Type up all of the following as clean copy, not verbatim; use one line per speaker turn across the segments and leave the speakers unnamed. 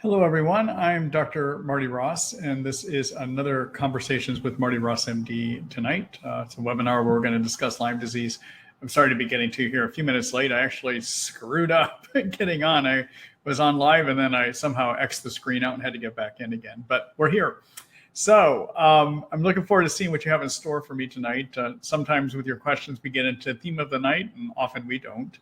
Hello, everyone. I'm Dr. Marty Ross, and this is another Conversations with Marty Ross MD tonight. It's a webinar where we're going to discuss Lyme disease. I'm sorry to be getting to you here a few minutes late. I actually screwed up getting on. I was on live, and then I somehow X'd the screen out and had to get back in again. But we're here. So I'm looking forward to seeing what you have in store for me tonight. Sometimes with your questions, we get into theme of the night, and often we don't.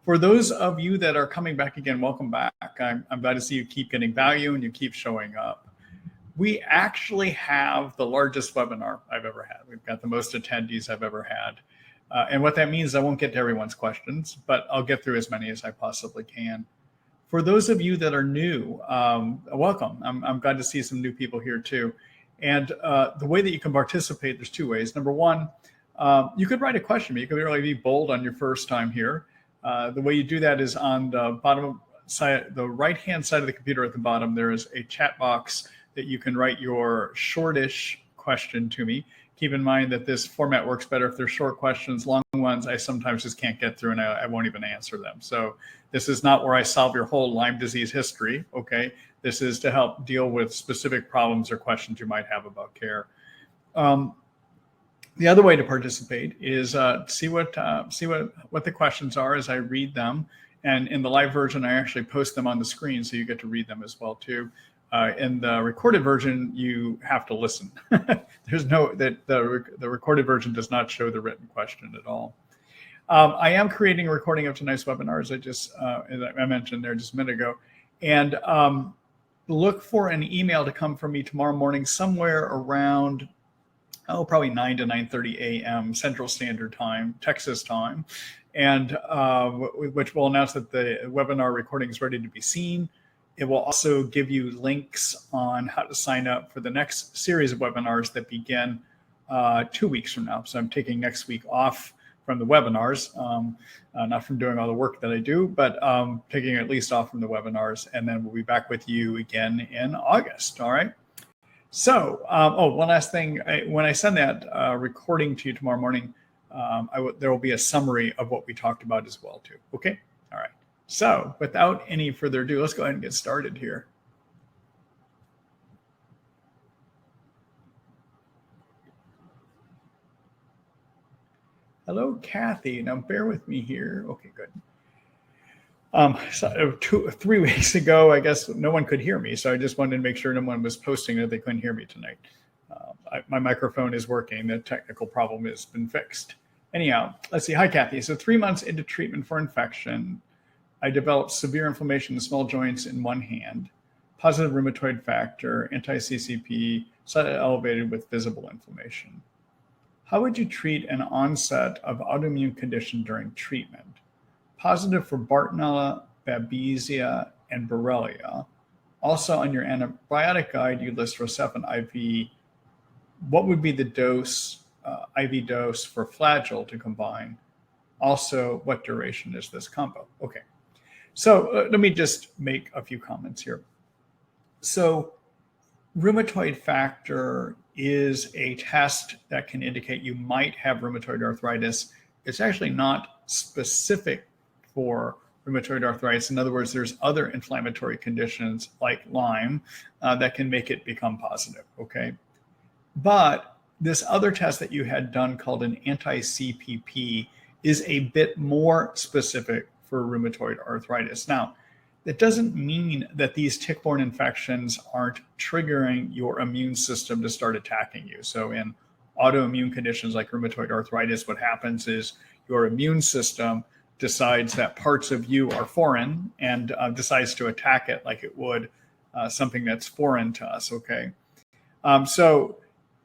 For those of you that are coming back again, welcome back. I'm glad to see you keep getting value and you keep showing up. We actually have the largest webinar I've ever had. We've got the most attendees I've ever had. And what that means, I won't get to everyone's questions, but I'll get through as many as I possibly can. For those of you that are new, welcome. I'm glad to see some new people here too. And the way that you can participate, there's two ways. Number one, you could write a question, but you can really be bold on your first time here. The way you do that is on the bottom side, the right-hand side of the computer at the bottom, there is a chat box that you can write your shortish question to me. Keep in mind that this format works better if they're short questions. Long ones, I sometimes just can't get through and I won't even answer them. So this is not where I solve your whole Lyme disease history, okay? This is to help deal with specific problems or questions you might have about care. The other way to participate is see what the questions are as I read them, and in the live version I actually post them on the screen, so you get to read them as well too. In the recorded version, you have to listen. There's no the recorded version does not show the written question at all. I am creating a recording of tonight's webinars. I mentioned there just a minute ago, and look for an email to come from me tomorrow morning somewhere around probably 9 to 9:30 a.m. Central Standard Time, Texas time, and which will announce that the webinar recording is ready to be seen. It will also give you links on how to sign up for the next series of webinars that begin 2 weeks from now. So I'm taking next week off from the webinars, not from doing all the work that I do, but taking at least off from the webinars, and then we'll be back with you again in August, all right? So, one last thing. When I send that recording to you tomorrow morning, there will be a summary of what we talked about as well, too. Okay? All right. So, without any further ado, let's go ahead and get started here. Hello, Kathy. Now, bear with me here. Okay, good. So 3 weeks ago, I guess no one could hear me. So I just wanted to make sure no one was posting that they couldn't hear me tonight. My microphone is working. The technical problem has been fixed. Anyhow, let's see. Hi, Kathy. So 3 months into treatment for infection, I developed severe inflammation in small joints in one hand, positive rheumatoid factor, anti-CCP, slightly elevated with visible inflammation. How would you treat an onset of autoimmune condition during treatment? Positive for Bartonella, Babesia, and Borrelia. Also on your antibiotic guide, you list Rocephin IV. What would be the dose, IV dose for Flagyl to combine? Also, what duration is this combo? Okay, so let me just make a few comments here. So rheumatoid factor is a test that can indicate you might have rheumatoid arthritis. It's actually not specific for rheumatoid arthritis. In other words, there's other inflammatory conditions like Lyme that can make it become positive, okay? But this other test that you had done called an anti-CPP is a bit more specific for rheumatoid arthritis. Now, that doesn't mean that these tick-borne infections aren't triggering your immune system to start attacking you. So in autoimmune conditions like rheumatoid arthritis, what happens is your immune system decides that parts of you are foreign and decides to attack it like it would something that's foreign to us, okay? So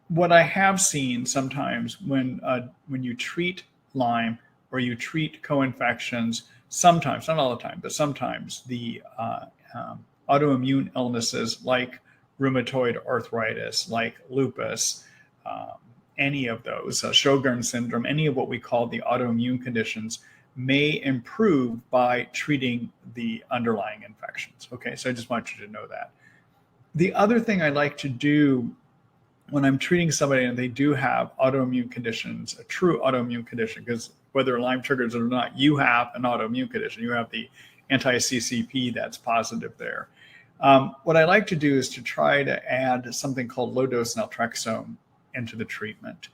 what I have seen sometimes when you treat Lyme or you treat co-infections, sometimes, not all the time, but sometimes the autoimmune illnesses like rheumatoid arthritis, like lupus, any of those, Sjogren's syndrome, any of what we call the autoimmune conditions may improve by treating the underlying infections. Okay, so I just want you to know that. The other thing I like to do when I'm treating somebody and they do have autoimmune conditions, a true autoimmune condition, because whether Lyme triggers it or not, you have an autoimmune condition. You have the anti-CCP that's positive there. What I like to do is to try to add something called low-dose naltrexone into the treatment.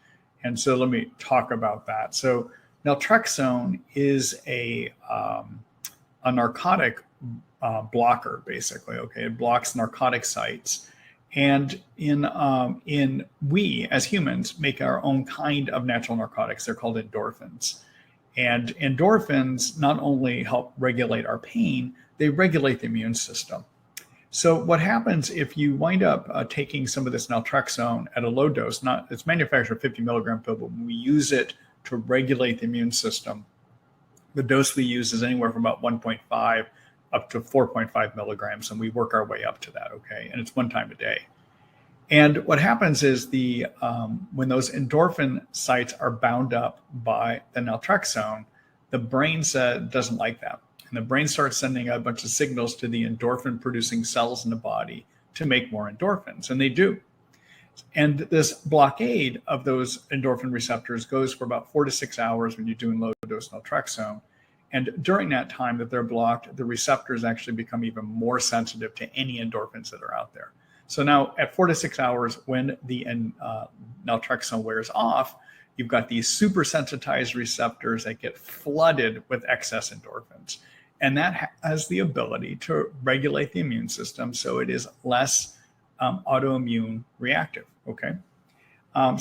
And so let me talk about that. So naltrexone is a narcotic blocker, basically. Okay, it blocks narcotic sites. And we as humans make our own kind of natural narcotics. They're called endorphins. And endorphins not only help regulate our pain, they regulate the immune system. So what happens if you wind up taking some of this naltrexone at a low dose, it's manufactured 50 milligram pill, but when we use it to regulate the immune system, the dose we use is anywhere from about 1.5 up to 4.5 milligrams, and we work our way up to that, okay? And it's one time a day. And what happens is when those endorphin sites are bound up by the naltrexone, the brain doesn't like that. And the brain starts sending out a bunch of signals to the endorphin-producing cells in the body to make more endorphins, and they do. And this blockade of those endorphin receptors goes for about 4 to 6 hours when you're doing low-dose naltrexone. And during that time that they're blocked, the receptors actually become even more sensitive to any endorphins that are out there. So now at 4 to 6 hours, when the naltrexone wears off, you've got these super sensitized receptors that get flooded with excess endorphins. And that has the ability to regulate the immune system so it is less autoimmune reactive, okay? I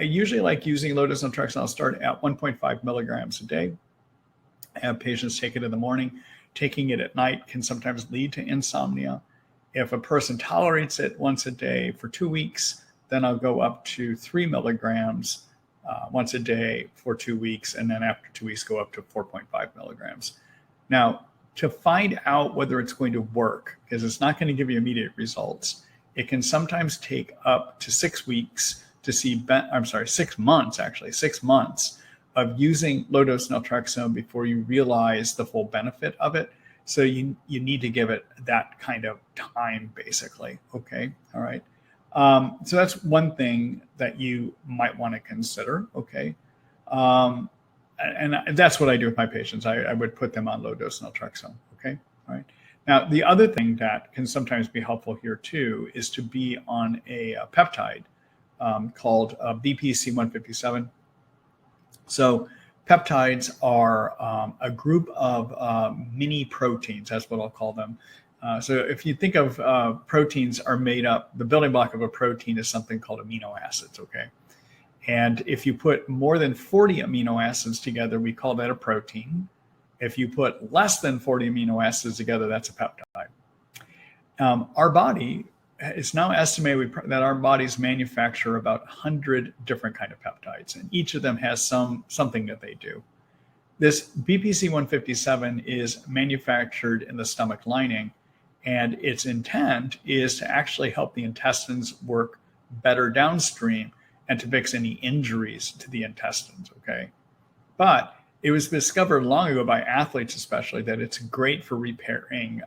usually like using low-dose naltrexone. I'll start at 1.5 milligrams a day. I have patients take it in the morning. Taking it at night can sometimes lead to insomnia. If a person tolerates it once a day for 2 weeks, then I'll go up to 3 milligrams once a day for 2 weeks, and then after 2 weeks, go up to 4.5 milligrams. Now, to find out whether it's going to work, because it's not going to give you immediate results, it can sometimes take up to 6 weeks to see, 6 months actually, 6 months of using low-dose naltrexone before you realize the full benefit of it. So you need to give it that kind of time, basically. Okay, all right. So that's one thing that you might want to consider. Okay, and that's what I do with my patients. I would put them on low-dose naltrexone. Okay, all right. Now the other thing that can sometimes be helpful here too is to be on a peptide called BPC-157. So peptides are a group of mini proteins. That's what I'll call them. So if you think of proteins are made up, the building block of a protein is something called amino acids, okay? And if you put more than 40 amino acids together, we call that a protein. If you put less than 40 amino acids together, that's a peptide. Our body, it's now estimated that our bodies manufacture about 100 different kind of peptides, and each of them has something that they do. This BPC-157 is manufactured in the stomach lining, and its intent is to actually help the intestines work better downstream and to fix any injuries to the intestines, okay? But it was discovered long ago by athletes especially that it's great for repairing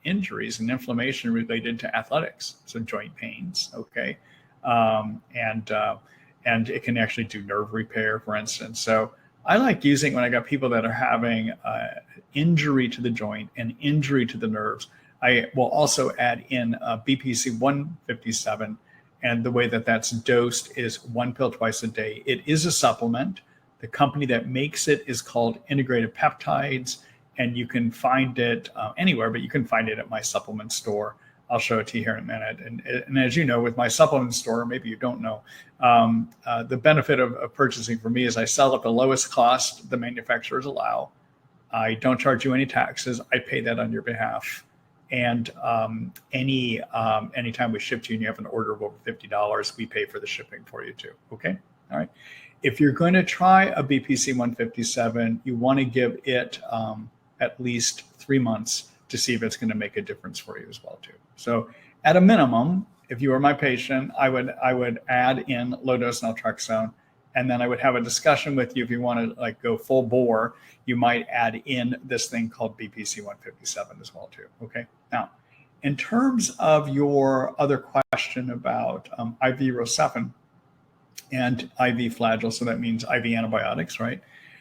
injuries and inflammation related to athletics, so joint pains, okay? And it can actually do nerve repair, for instance. So I like using when I got people that are having injury to the joint and injury to the nerves. I will also add in BPC-157, and the way that that's dosed is 1 pill twice a day. It is a supplement. The company that makes it is called Integrated Peptides, and you can find it anywhere, but you can find it at my supplement store. I'll show it to you here in a minute. And as you know, with my supplement store, maybe you don't know, the benefit of purchasing from me is I sell at the lowest cost the manufacturers allow. I don't charge you any taxes. I pay that on your behalf. And anytime we ship to you and you have an order of over $50, we pay for the shipping for you too. Okay. All right. If you're going to try a BPC-157, you want to give it at least 3 months to see if it's going to make a difference for you as well too. So at a minimum, if you were my patient, I would add in low-dose naltrexone, and then I would have a discussion with you. If you want to like go full bore, you might add in this thing called BPC-157 as well too. Okay. Now, in terms of your other question about IV Rocephin and IV Flagyl, so that means IV antibiotics, right?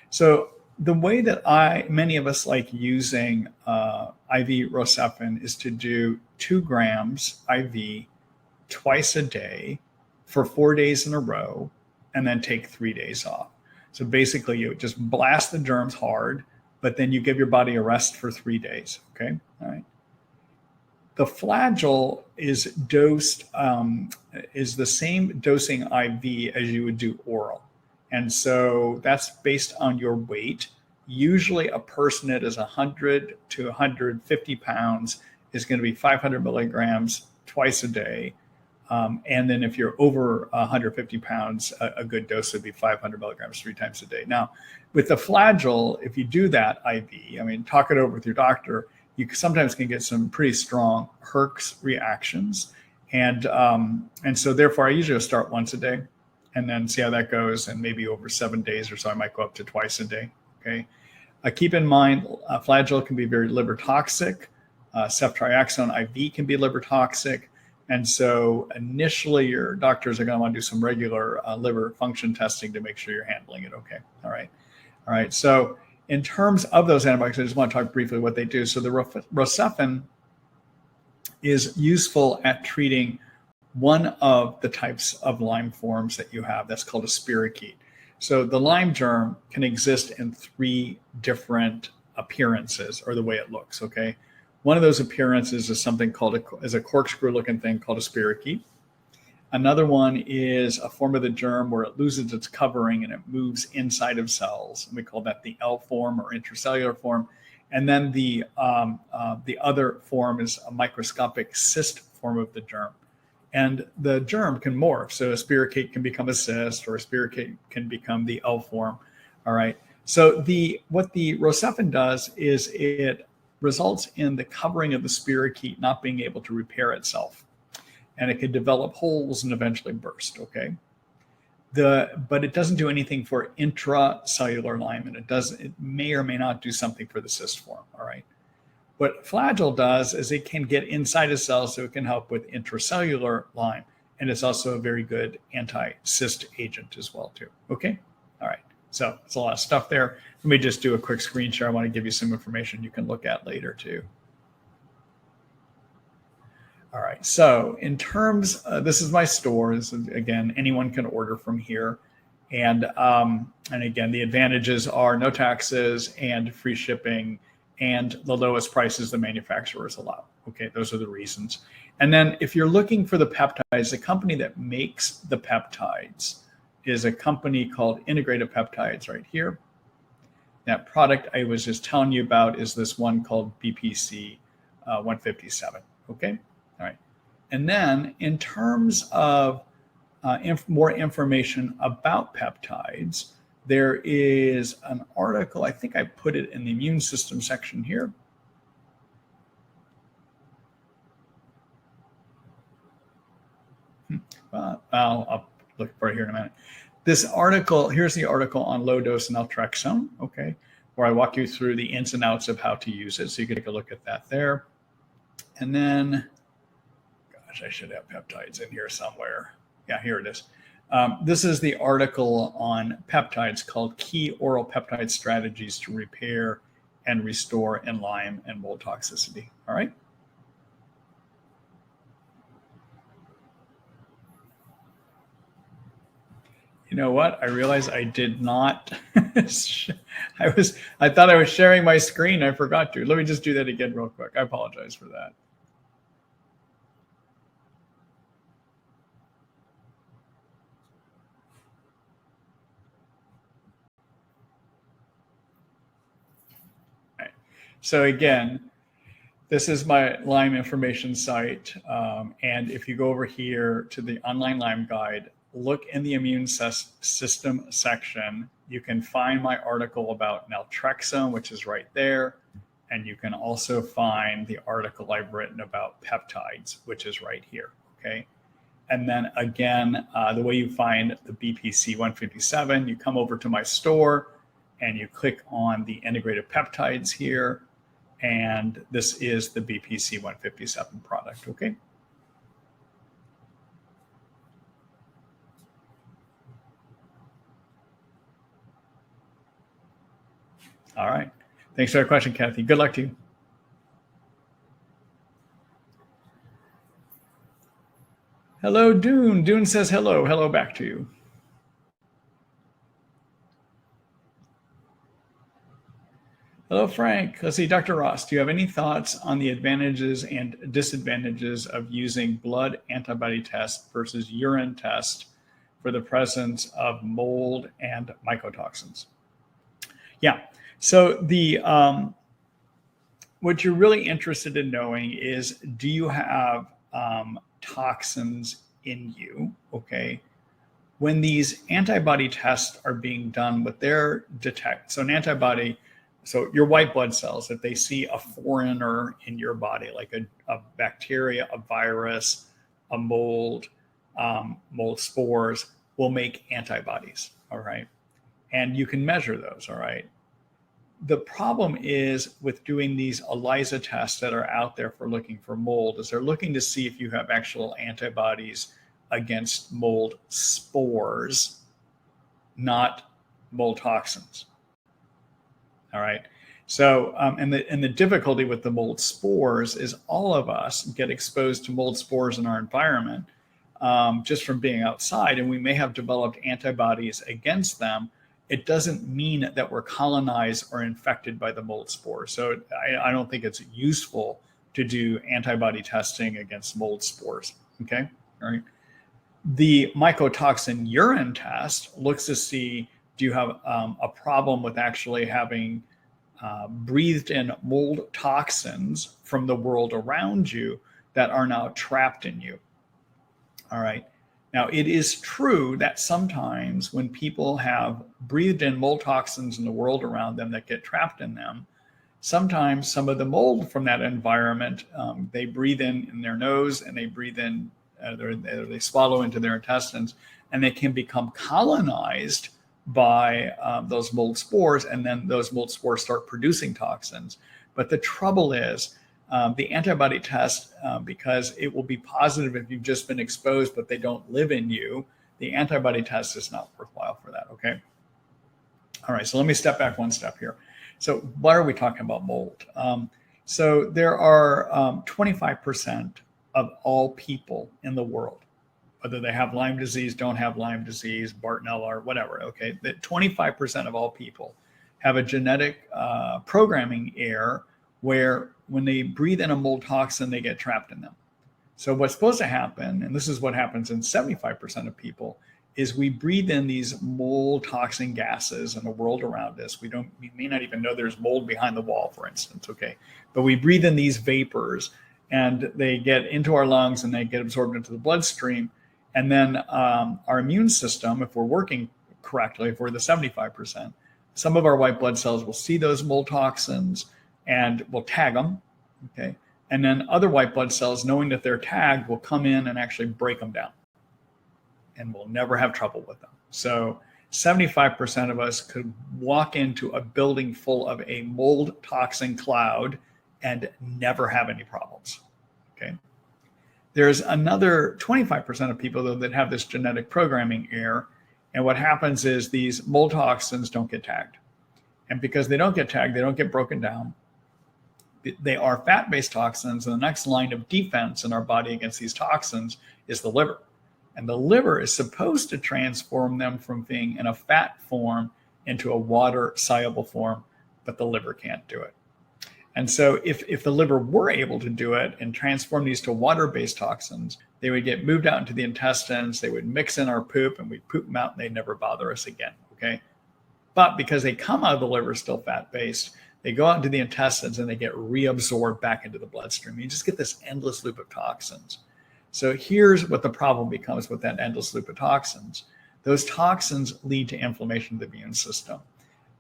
So the way that many of us like using IV Rocephin is to do 2 grams IV twice a day for 4 days in a row, and then take 3 days off. So basically, you just blast the germs hard, but then you give your body a rest for 3 days. Okay, all right. The Flagyl is dosed is the same dosing IV as you would do oral. And so that's based on your weight. Usually a person that is 100 to 150 pounds is going to be 500 milligrams twice a day. And then if you're over 150 pounds, a good dose would be 500 milligrams 3 times a day. Now, with the Flagyl, if you do that IV, I mean, talk it over with your doctor, you sometimes can get some pretty strong Herx reactions. And so therefore, I usually start once a day and then see how that goes. And maybe over 7 days or so, I might go up to twice a day. Okay. Keep in mind, Flagyl can be very liver toxic. Ceftriaxone IV can be liver toxic. And so initially, your doctors are going to want to do some regular liver function testing to make sure you're handling it okay. All right. All right. So in terms of those antibiotics, I just want to talk briefly what they do. So the Rocephin is useful at treating one of the types of Lyme forms that you have. That's called a spirochete. So the Lyme germ can exist in 3 different appearances, or the way it looks. Okay. One of those appearances is something called a corkscrew-looking thing called a spirochete. Another one is a form of the germ where it loses its covering and it moves inside of cells. And we call that the L form or intracellular form. And then the other form is a microscopic cyst form of the germ. And the germ can morph. So a spirochete can become a cyst, or a spirochete can become the L form. All right. So what the Rocephin does is it results in the covering of the spirochete not being able to repair itself. And it could develop holes and eventually burst, okay? But it doesn't do anything for intracellular Lyme, and it may or may not do something for the cyst form, all right? What Flagyl does is it can get inside a cell, so it can help with intracellular Lyme, and it's also a very good anti-cyst agent as well, too, okay? All right, so it's a lot of stuff there. Let me just do a quick screen share. I want to give you some information you can look at later, too. All right, so in terms, this is my store. This is, again, anyone can order from here. And again, the advantages are no taxes and free shipping and the lowest prices the manufacturers allow. Okay, those are the reasons. And then if you're looking for the peptides, the company that makes the peptides is a company called Integrated Peptides right here. That product I was just telling you about is this one called BPC 157, okay? All right. And then in terms of more information about peptides, there is an article, I think I put it in the immune system section here. I'll look for it here in a minute. This article, here's the article on low dose naltrexone, okay, where I walk you through the ins and outs of how to use it. So you can take a look at that there. And then, gosh, I should have peptides in here somewhere. Yeah, here it is. This is the article on peptides called Key Oral Peptide Strategies to Repair and Restore in Lyme and Mold Toxicity. All right. You know what? I realized I did not. I thought I was sharing my screen. I forgot to. Let me just do that again real quick. I apologize for that. All right. So again, this is my Lyme information site. And if you go over here to the online Lyme guide, look in the immune system section. You can find my article about naltrexone, which is right there. And you can also find the article I've written about peptides, which is right here, okay? And then again, the way you find the BPC 157, you come over to my store and you click on the integrated peptides here. And this is the BPC 157 product, okay? All right. Thanks for the question, Kathy. Good luck to you. Hello, Dune. Dune says hello. Hello back to you. Hello, Frank. Let's see, Dr. Ross, do you have any thoughts on the advantages and disadvantages of using blood antibody test versus urine test for the presence of mold and mycotoxins? Yeah. So what you're really interested in knowing is, do you have toxins in you? Okay. When these antibody tests are being done, what they're so an antibody, so your white blood cells, if they see a foreigner in your body, like a bacteria, a virus, a mold, mold spores, will make antibodies. All right. And you can measure those. All right. The problem is with doing these ELISA tests that are out there for looking for mold is they're looking to see if you have actual antibodies against mold spores, not mold toxins. All right. So, and the difficulty with the mold spores is all of us get exposed to mold spores in our environment just from being outside, and we may have developed antibodies against them. It doesn't mean that we're colonized or infected by the mold spore. So I don't think it's useful to do antibody testing against mold spores. Okay. All right. The mycotoxin urine test looks to see, do you have a problem with actually having breathed in mold toxins from the world around you that are now trapped in you? All right. Now, it is true that sometimes when people have breathed in mold toxins in the world around them that get trapped in them, sometimes some of the mold from that environment, they breathe in their nose, and they breathe in, they swallow into their intestines, and they can become colonized by those mold spores, and then those mold spores start producing toxins. But the trouble is the antibody test, because it will be positive if you've just been exposed, but they don't live in you, the antibody test is not worthwhile for that, okay? All right, so let me step back one step here. So why are we talking about mold? So there are 25% of all people in the world, whether they have Lyme disease, don't have Lyme disease, Bartonella, or whatever, okay, that 25% of all people have a genetic programming error where when they breathe in a mold toxin, they get trapped in them. So what's supposed to happen, and this is what happens in 75% of people, is we breathe in these mold toxin gases in the world around us. We may not even know there's mold behind the wall, for instance, okay? But we breathe in these vapors, and they get into our lungs, and they get absorbed into the bloodstream. And then our immune system, if we're working correctly, if we're the 75%, some of our white blood cells will see those mold toxins and will tag them, okay? And then other white blood cells, knowing that they're tagged, will come in and actually break them down, and we'll never have trouble with them. So 75% of us could walk into a building full of a mold toxin cloud and never have any problems, okay? There's another 25% of people, though, that have this genetic programming error. And what happens is these mold toxins don't get tagged. And because they don't get tagged, they don't get broken down. They are fat-based toxins. And the next line of defense in our body against these toxins is the liver. And the liver is supposed to transform them from being in a fat form into a water-soluble form, but the liver can't do it. And so if the liver were able to do it and transform these to water-based toxins, they would get moved out into the intestines, they would mix in our poop, and we'd poop them out, and they'd never bother us again, okay? But because they come out of the liver still fat-based, they go out into the intestines and they get reabsorbed back into the bloodstream. You just get this endless loop of toxins. So here's what the problem becomes with that endless loop of toxins. Those toxins lead to inflammation of the immune system.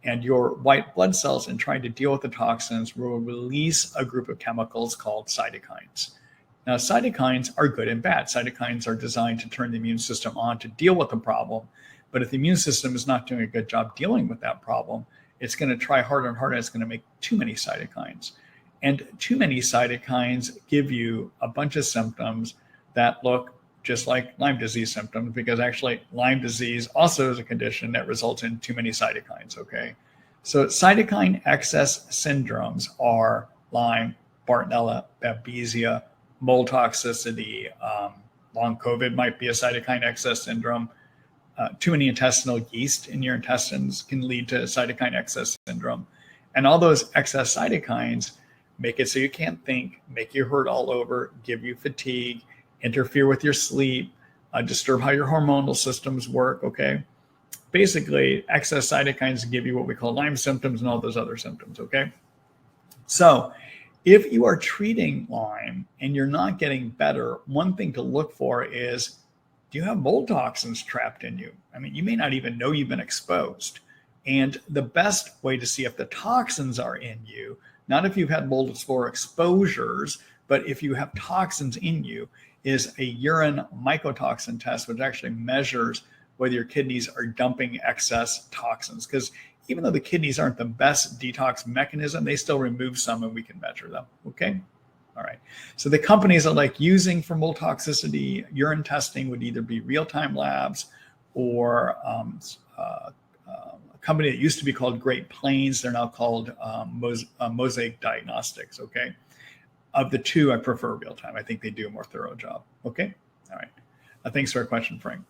And your white blood cells, in trying to deal with the toxins, will release a group of chemicals called cytokines. Now, cytokines are good and bad. Cytokines are designed to turn the immune system on to deal with the problem. But if the immune system is not doing a good job dealing with that problem, it's going to try harder and harder. It's going to make too many cytokines. And too many cytokines give you a bunch of symptoms that look just like Lyme disease symptoms, because actually Lyme disease also is a condition that results in too many cytokines, okay? So cytokine excess syndromes are Lyme, Bartonella, Babesia, mold toxicity. Long COVID might be a cytokine excess syndrome. Too many intestinal yeast in your intestines can lead to cytokine excess syndrome. And all those excess cytokines make it so you can't think, make you hurt all over, give you fatigue, interfere with your sleep, disturb how your hormonal systems work, okay? Basically, excess cytokines give you what we call Lyme symptoms and all those other symptoms, okay? So if you are treating Lyme and you're not getting better, one thing to look for is, do you have mold toxins trapped in you? I mean, you may not even know you've been exposed. And the best way to see if the toxins are in you, not if you've had mold spore exposures, but if you have toxins in you, is a urine mycotoxin test, which actually measures whether your kidneys are dumping excess toxins. Because even though the kidneys aren't the best detox mechanism, they still remove some and we can measure them, okay? All right, so the companies I like using for mold toxicity urine testing would either be Real-Time Labs or a company that used to be called Great Plains. They're now called Mosaic Diagnostics, okay? Of the two, I prefer Real-Time. I think they do a more thorough job, okay? All right, thanks for your question, Frank.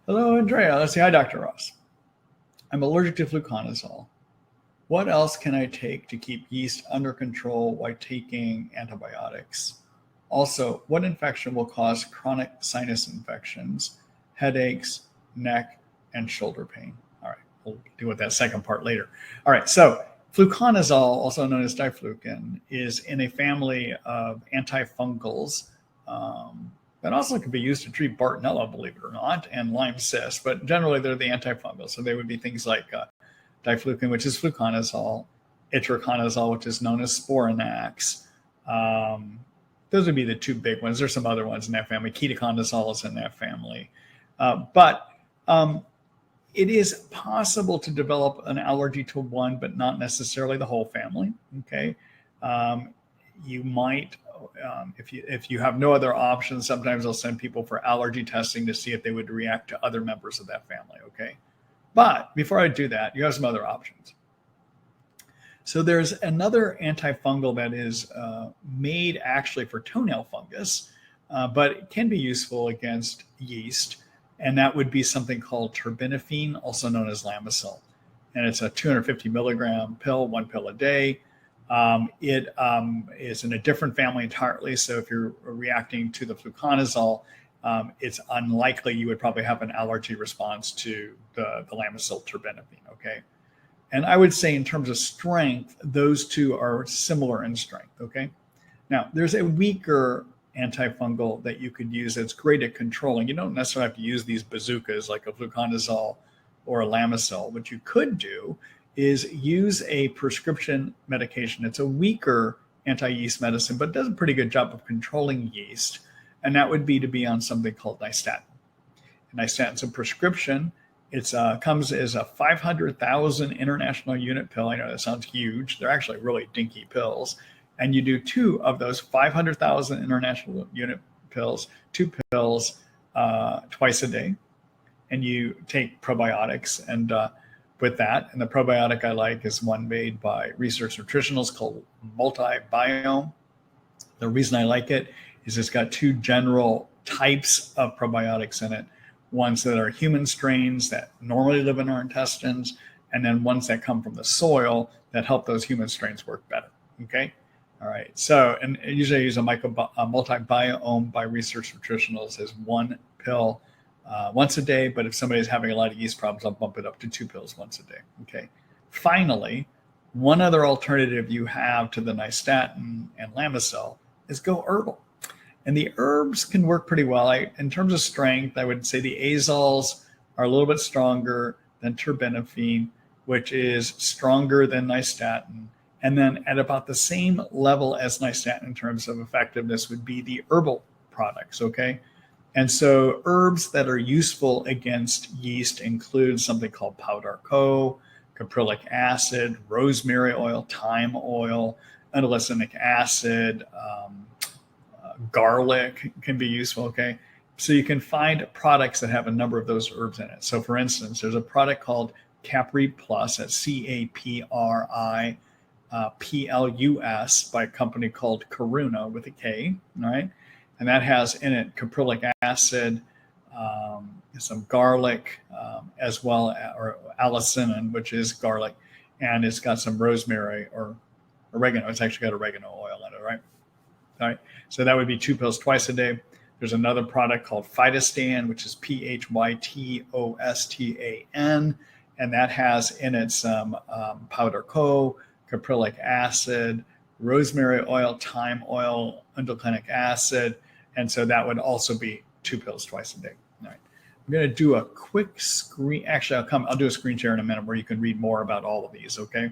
Hello, Andrea. Let's see. Hi, Dr. Ross. I'm allergic to fluconazole. What else can I take to keep yeast under control while taking antibiotics? Also, what infection will cause chronic sinus infections, headaches, neck, and shoulder pain? All right, we'll deal with that second part later. All right, so fluconazole, also known as diflucan, is in a family of antifungals that also can be used to treat Bartonella, believe it or not, and Lyme cysts, but generally they're the antifungals. So they would be things like diflucan, which is fluconazole, itraconazole, which is known as Sporanax. Those would be the two big ones. There's some other ones in that family. Ketoconazole is in that family. But it is possible to develop an allergy to one, but not necessarily the whole family, okay? You might, if you have no other options, sometimes I'll send people for allergy testing to see if they would react to other members of that family, okay? But before I do that, you have some other options. So there's another antifungal that is made actually for toenail fungus, but it can be useful against yeast, and that would be something called terbinafine, also known as Lamisil. And it's a 250 milligram pill, 1 pill a day. It is in a different family entirely. So if you're reacting to the fluconazole, it's unlikely you would probably have an allergy response to the Lamisil terbinafine, okay? And I would say in terms of strength, those two are similar in strength, okay? Now, there's a weaker antifungal that you could use that's great at controlling. You don't necessarily have to use these bazookas like a fluconazole or a Lamisil. What you could do is use a prescription medication. It's a weaker anti-yeast medicine, but does a pretty good job of controlling yeast. And that would be to be on something called nystatin. Nystatin's a prescription. It comes as a 500,000 international unit pill. I know that sounds huge. They're actually really dinky pills. And you do 2 of those 500,000 international unit pills, 2 pills twice a day. And you take probiotics and with that. And the probiotic I like is one made by Research Nutritionals called Multibiome. The reason I like it is it's got 2 general types of probiotics in it. Ones that are human strains that normally live in our intestines, and then ones that come from the soil that help those human strains work better, okay? All right, so, and usually I use a multibiome by Research Nutritionals as 1 pill once a day, but if somebody's having a lot of yeast problems, I'll bump it up to 2 pills once a day, okay? Finally, one other alternative you have to the nystatin and Lamisil is go herbal. And the herbs can work pretty well. In terms of strength, I would say the azoles are a little bit stronger than terbinafine, which is stronger than nystatin. And then at about the same level as nystatin in terms of effectiveness would be the herbal products, okay? And so herbs that are useful against yeast include something called powder-co, caprylic acid, rosemary oil, thyme oil, unallicinic acid, Garlic can be useful, okay? So you can find products that have a number of those herbs in it. So for instance, there's a product called Capri Plus, that's CAPRI PLUS, by a company called Karuna with a K, right? And that has in it caprylic acid, some garlic, as well, or allicin, which is garlic, and it's got some rosemary or oregano. It's actually got oregano oil in it, right? All right. So that would be 2 pills twice a day. There's another product called Phytostan, which is PHYTOSTAN, and that has in it some powder caprylic acid, rosemary oil, thyme oil, indoclinic acid, and so that would also be 2 pills twice a day. All right. I'm going to do a quick screen. Actually, I'll do a screen share in a minute where you can read more about all of these. Okay.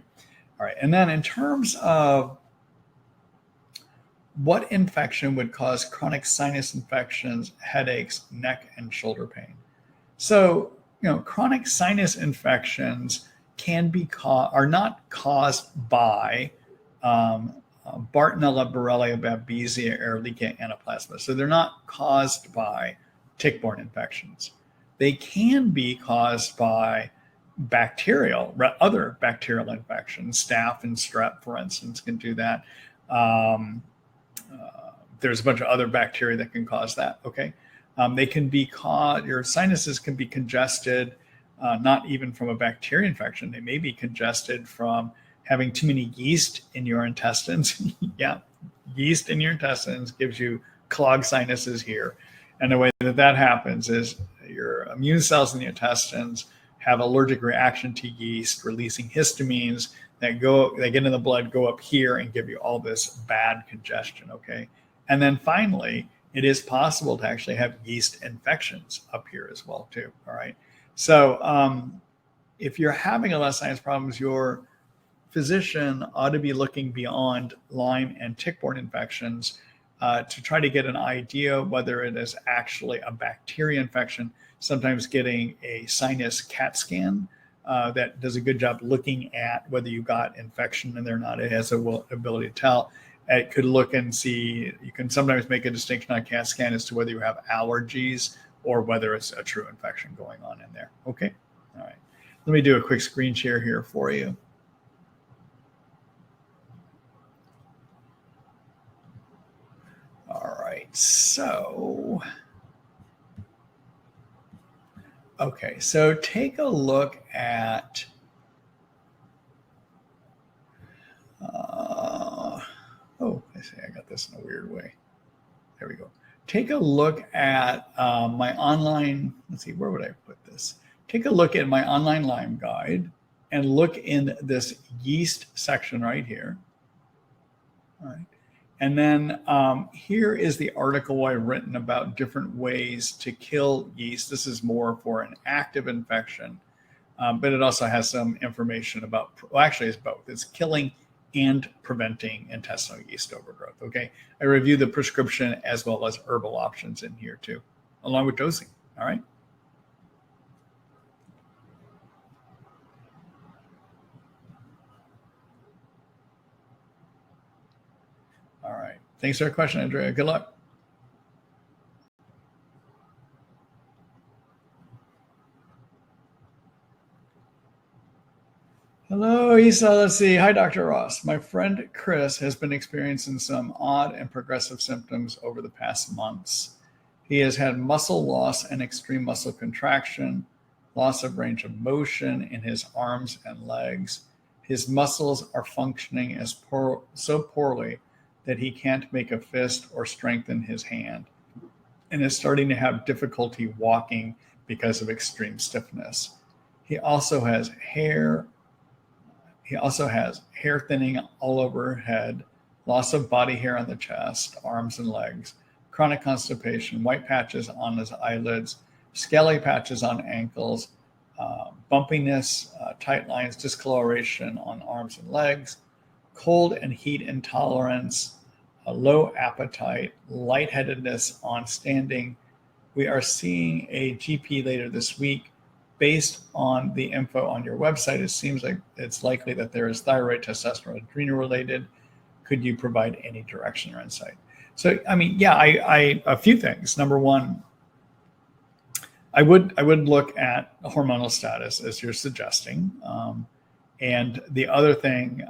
All right. And then in terms of what infection would cause chronic sinus infections, headaches, neck, and shoulder pain? So, chronic sinus infections are not caused by Bartonella, Borrelia, Babesia, Ehrlichia, Anaplasma. So they're not caused by tick-borne infections. They can be caused by other bacterial infections. Staph and strep, for instance, can do that. There's a bunch of other bacteria that can cause that, okay? They can be your sinuses can be congested, not even from a bacteria infection. They may be congested from having too many yeast in your intestines. Yeah, yeast in your intestines gives you clogged sinuses here. And the way that happens is your immune cells in the intestines have allergic reaction to yeast, releasing histamines they get in the blood, go up here and give you all this bad congestion, okay? And then finally, it is possible to actually have yeast infections up here as well too, all right? So if you're having a lot of sinus problems, your physician ought to be looking beyond Lyme and tick-borne infections to try to get an idea whether it is actually a bacteria infection. Sometimes getting a sinus CAT scan that does a good job looking at whether you got infection in there or not. It has an ability to tell. It could look and see. You can sometimes make a distinction on CAT scan as to whether you have allergies or whether it's a true infection going on in there. Okay. All right. Let me do a quick screen share here for you. All right. So, okay. So take a look at I see. I got this in a weird way. There we go. Take a look at my online, let's see, where would I put this? Take a look at my online Lyme guide and look in this yeast section right here. All right. And then here is the article I've written about different ways to kill yeast. This is more for an active infection, but it also has some information about, well, actually it's both. It's killing and preventing intestinal yeast overgrowth, okay? I review the prescription as well as herbal options in here too, along with dosing, all right? All right, thanks for the question, Andrea. Good luck. Hello, Isa. Let's see. Hi, Dr. Ross. My friend Chris has been experiencing some odd and progressive symptoms over the past months. He has had muscle loss and extreme muscle contraction, loss of range of motion in his arms and legs. His muscles are functioning so poorly that he can't make a fist or strengthen his hand, and is starting to have difficulty walking because of extreme stiffness. He also has hair thinning all over her head, loss of body hair on the chest, arms and legs, chronic constipation, white patches on his eyelids, scaly patches on ankles, bumpiness, tight lines, discoloration on arms and legs, cold and heat intolerance, a low appetite, lightheadedness on standing. We are seeing a GP later this week. Based on the info on your website, it seems like it's likely that there is thyroid, testosterone, adrenal related. Could you provide any direction or insight? So, I mean, yeah, I a few things. Number one, I would look at hormonal status as you're suggesting. And the other thing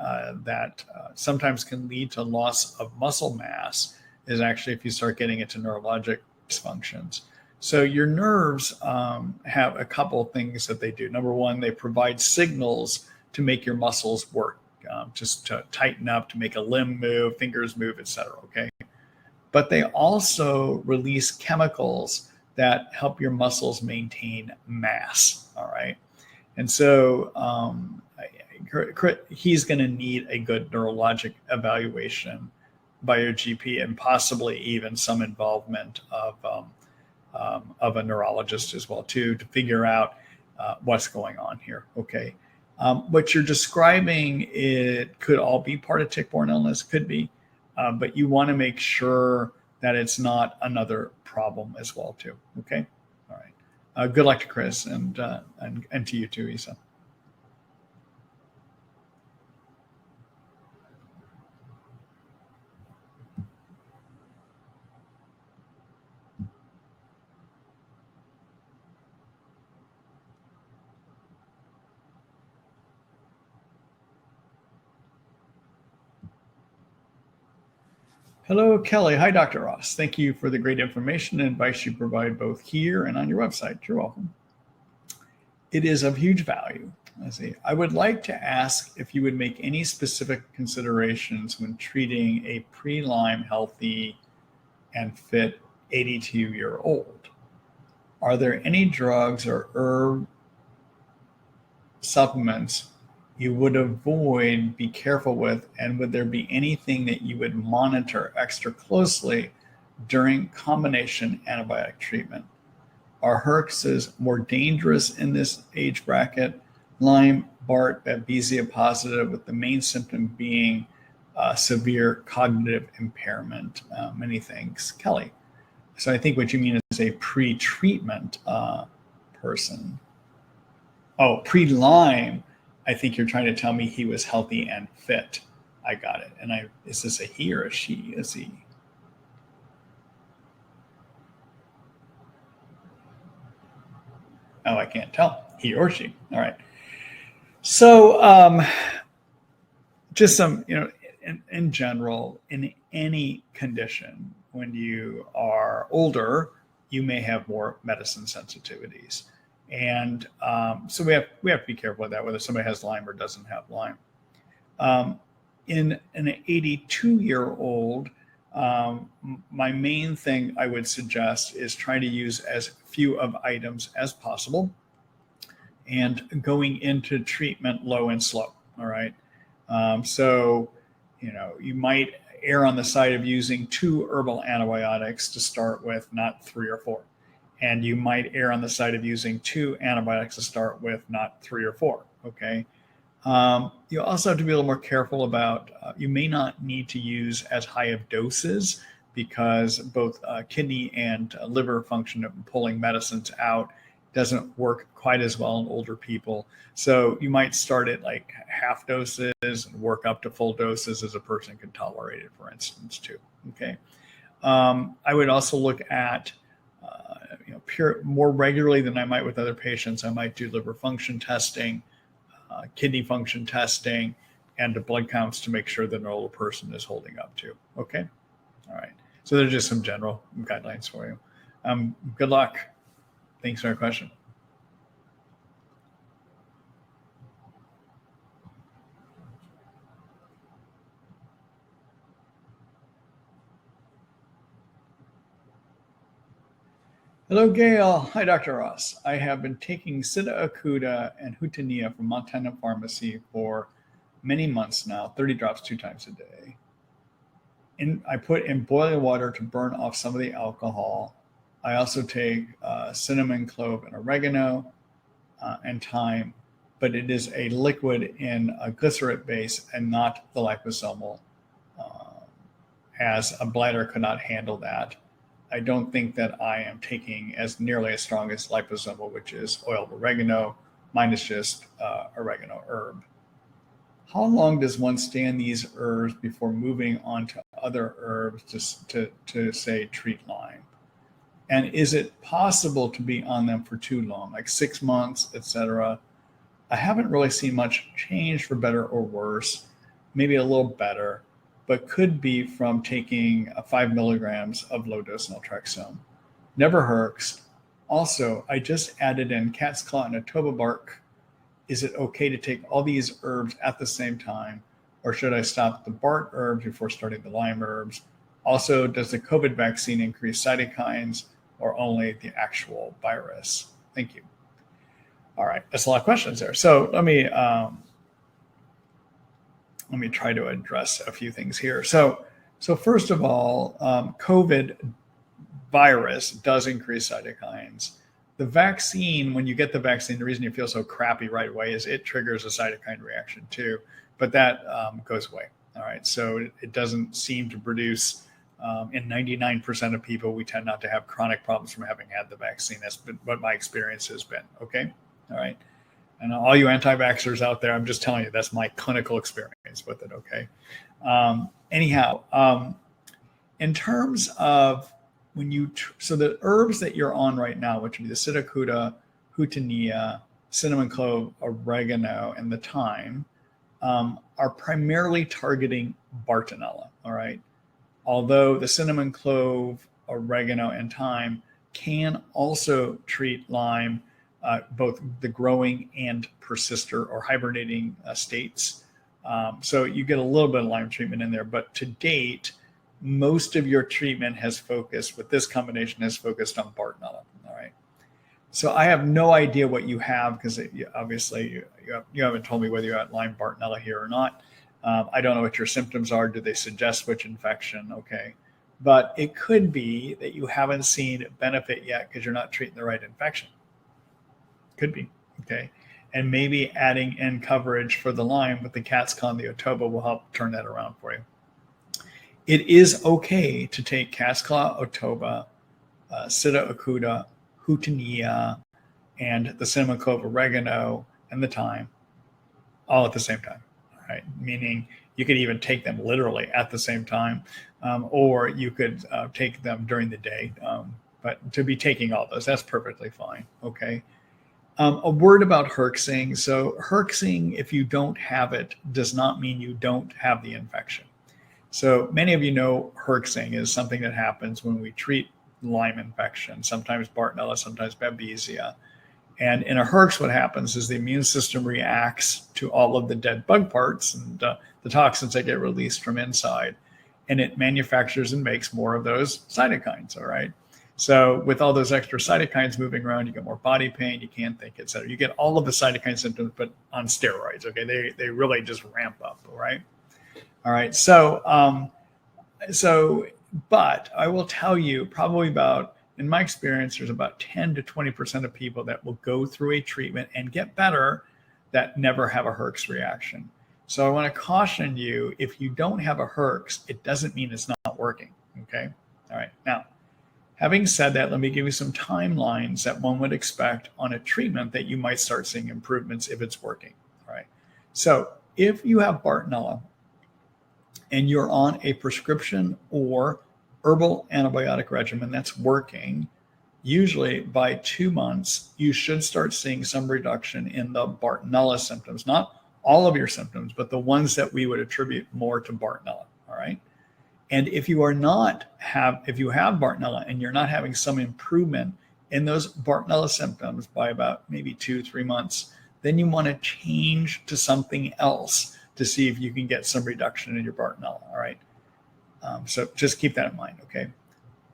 that sometimes can lead to loss of muscle mass is actually if you start getting into neurologic dysfunctions. So your nerves have a couple of things that they do. Number one, they provide signals to make your muscles work, just to tighten up, to make a limb move, fingers move, etc. Okay, but they also release chemicals that help your muscles maintain mass. All right, and so he's going to need a good neurologic evaluation by your GP and possibly even some involvement of a neurologist as well too, to figure out what's going on here. Okay, what you're describing, it could all be part of tick-borne illness, could be, but you want to make sure that it's not another problem as well too. Okay, all right. Good luck to Chris and to you too, Isa. Hello, Kelly. Hi, Dr. Ross. Thank you for the great information and advice you provide both here and on your website. You're welcome. It is of huge value. Let's see. I would like to ask if you would make any specific considerations when treating a pre-Lyme healthy and fit 82-year-old. Are there any drugs or herb supplements you would avoid, be careful with, and would there be anything that you would monitor extra closely during combination antibiotic treatment? Are Herx's more dangerous in this age bracket? Lyme, Bart, Babesia positive, with the main symptom being severe cognitive impairment. Many thanks, Kelly. So I think what you mean is a pre-treatment person. Oh, pre-Lyme. I think you're trying to tell me he was healthy and fit. I got it. And is this a he or a she? Is he? Oh, I can't tell. He or she. All right. So just some, in general, in any condition, when you are older, you may have more medicine sensitivities. And so we have to be careful with that, whether somebody has Lyme or doesn't have Lyme. In an 82-year-old, my main thing I would suggest is trying to use as few of items as possible and going into treatment low and slow. All right. So, you might err on the side of using 2 herbal antibiotics to start with, not 3 or 4. And you might err on the side of using 2 antibiotics to start with, not 3 or 4. Okay. You also have to be a little more careful about, you may not need to use as high of doses because both kidney and liver function of pulling medicines out doesn't work quite as well in older people. So you might start at like half doses and work up to full doses as a person can tolerate it, for instance, too. Okay. I would also look at, more regularly than I might with other patients. I might do liver function testing, kidney function testing, and the blood counts to make sure that an older person is holding up to. Okay. All right. So there's just some general guidelines for you. Good luck. Thanks for your question. Hello, Gail. Hi, Dr. Ross. I have been taking Sida Acuta and Hutania from Montana Pharmacy for many months now, 30 drops 2 times a day. I put in boiling water to burn off some of the alcohol. I also take cinnamon, clove, and oregano and thyme, but it is a liquid in a glycerate base and not the liposomal, as a bladder could not handle that. I don't think that I am taking as nearly as strong as liposomal, which is oil of oregano. Mine is just oregano herb. How long does one stay on these herbs before moving on to other herbs to say treat Lyme? And is it possible to be on them for too long, like 6 months, etc.? I haven't really seen much change for better or worse, maybe a little better, but could be from taking 5 milligrams of low dose naltrexone. Never Herx. Also, I just added in cat's claw and atoba bark. Is it okay to take all these herbs at the same time, or should I stop the bark herbs before starting the Lyme herbs? Also, does the COVID vaccine increase cytokines or only the actual virus? Thank you. All right, that's a lot of questions there. So let me try to address a few things here. So first of all, COVID virus does increase cytokines. The vaccine, when you get the vaccine, the reason you feel so crappy right away is it triggers a cytokine reaction too, but that goes away. All right, so it doesn't seem to produce, in 99% of people, we tend not to have chronic problems from having had the vaccine. That's been what my experience has been, okay? All right, and all you anti-vaxxers out there, I'm just telling you, that's my clinical experience with it, okay? Anyhow, in terms of so the herbs that you're on right now, which would be the Psittacuta, Houttenia, cinnamon clove, oregano, and the thyme, are primarily targeting Bartonella, all right? Although the cinnamon clove, oregano, and thyme can also treat Lyme, both the growing and persister or hibernating states. So you get a little bit of Lyme treatment in there, but to date, most of your treatment has focused, with this combination, has focused on Bartonella, all right? So I have no idea what you have, because obviously you haven't told me whether you have Lyme Bartonella here or not. I don't know what your symptoms are. Do they suggest which infection? Okay. But it could be that you haven't seen benefit yet because you're not treating the right infection. Could be, okay? And maybe adding in coverage for the Lyme with the cat's claw and the atoba will help turn that around for you. It is okay to take cat's claw, atoba, Psittacuta, Houttenia, and the cinnamon clove, oregano, and the thyme all at the same time, all right? Meaning you could even take them literally at the same time, or you could take them during the day. But to be taking all those, that's perfectly fine, okay? A word about herxing. So herxing, if you don't have it, does not mean you don't have the infection. So many of you know herxing is something that happens when we treat Lyme infection, sometimes Bartonella, sometimes Babesia. And in a herx, what happens is the immune system reacts to all of the dead bug parts and the toxins that get released from inside, and it manufactures and makes more of those cytokines, all right? So with all those extra cytokines moving around, you get more body pain, you can't think, et cetera. You get all of the cytokine symptoms, but on steroids, okay? They really just ramp up, all right? All right, but I will tell you, probably about, in my experience, there's about 10 to 20% of people that will go through a treatment and get better that never have a Herx reaction. So I want to caution you, if you don't have a Herx, it doesn't mean it's not working, okay? All right, now, having said that, let me give you some timelines that one would expect on a treatment that you might start seeing improvements if it's working, all right? So if you have Bartonella and you're on a prescription or herbal antibiotic regimen that's working, usually by 2 months, you should start seeing some reduction in the Bartonella symptoms, not all of your symptoms, but the ones that we would attribute more to Bartonella, all right? And if you have Bartonella and you're not having some improvement in those Bartonella symptoms by about maybe 2-3 months, then you want to change to something else to see if you can get some reduction in your Bartonella, all right? So just keep that in mind, okay?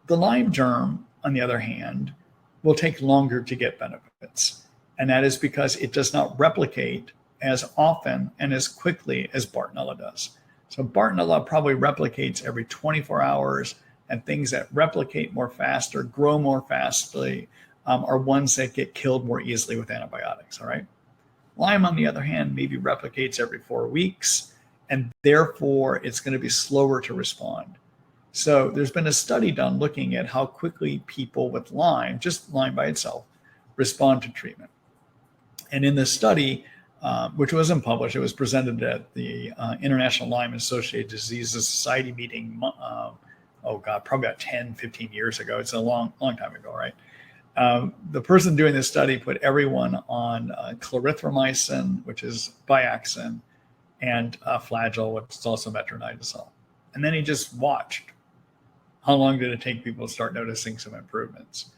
The Lyme germ, on the other hand, will take longer to get benefits. And that is because it does not replicate as often and as quickly as Bartonella does. So Bartonella probably replicates every 24 hours, and things that replicate more fast or grow more fastly are ones that get killed more easily with antibiotics, all right? Lyme, on the other hand, maybe replicates every 4 weeks, and therefore it's going to be slower to respond. So there's been a study done looking at how quickly people with Lyme, just Lyme by itself, respond to treatment. And in this study, which wasn't published. It was presented at the International Lyme and Associated Diseases Society meeting, probably about 10, 15 years ago. It's a long time ago, right? The person doing this study put everyone on clarithromycin, which is Biaxin, and Flagyl, which is also metronidazole. And then he just watched. How long did it take people to start noticing some improvements?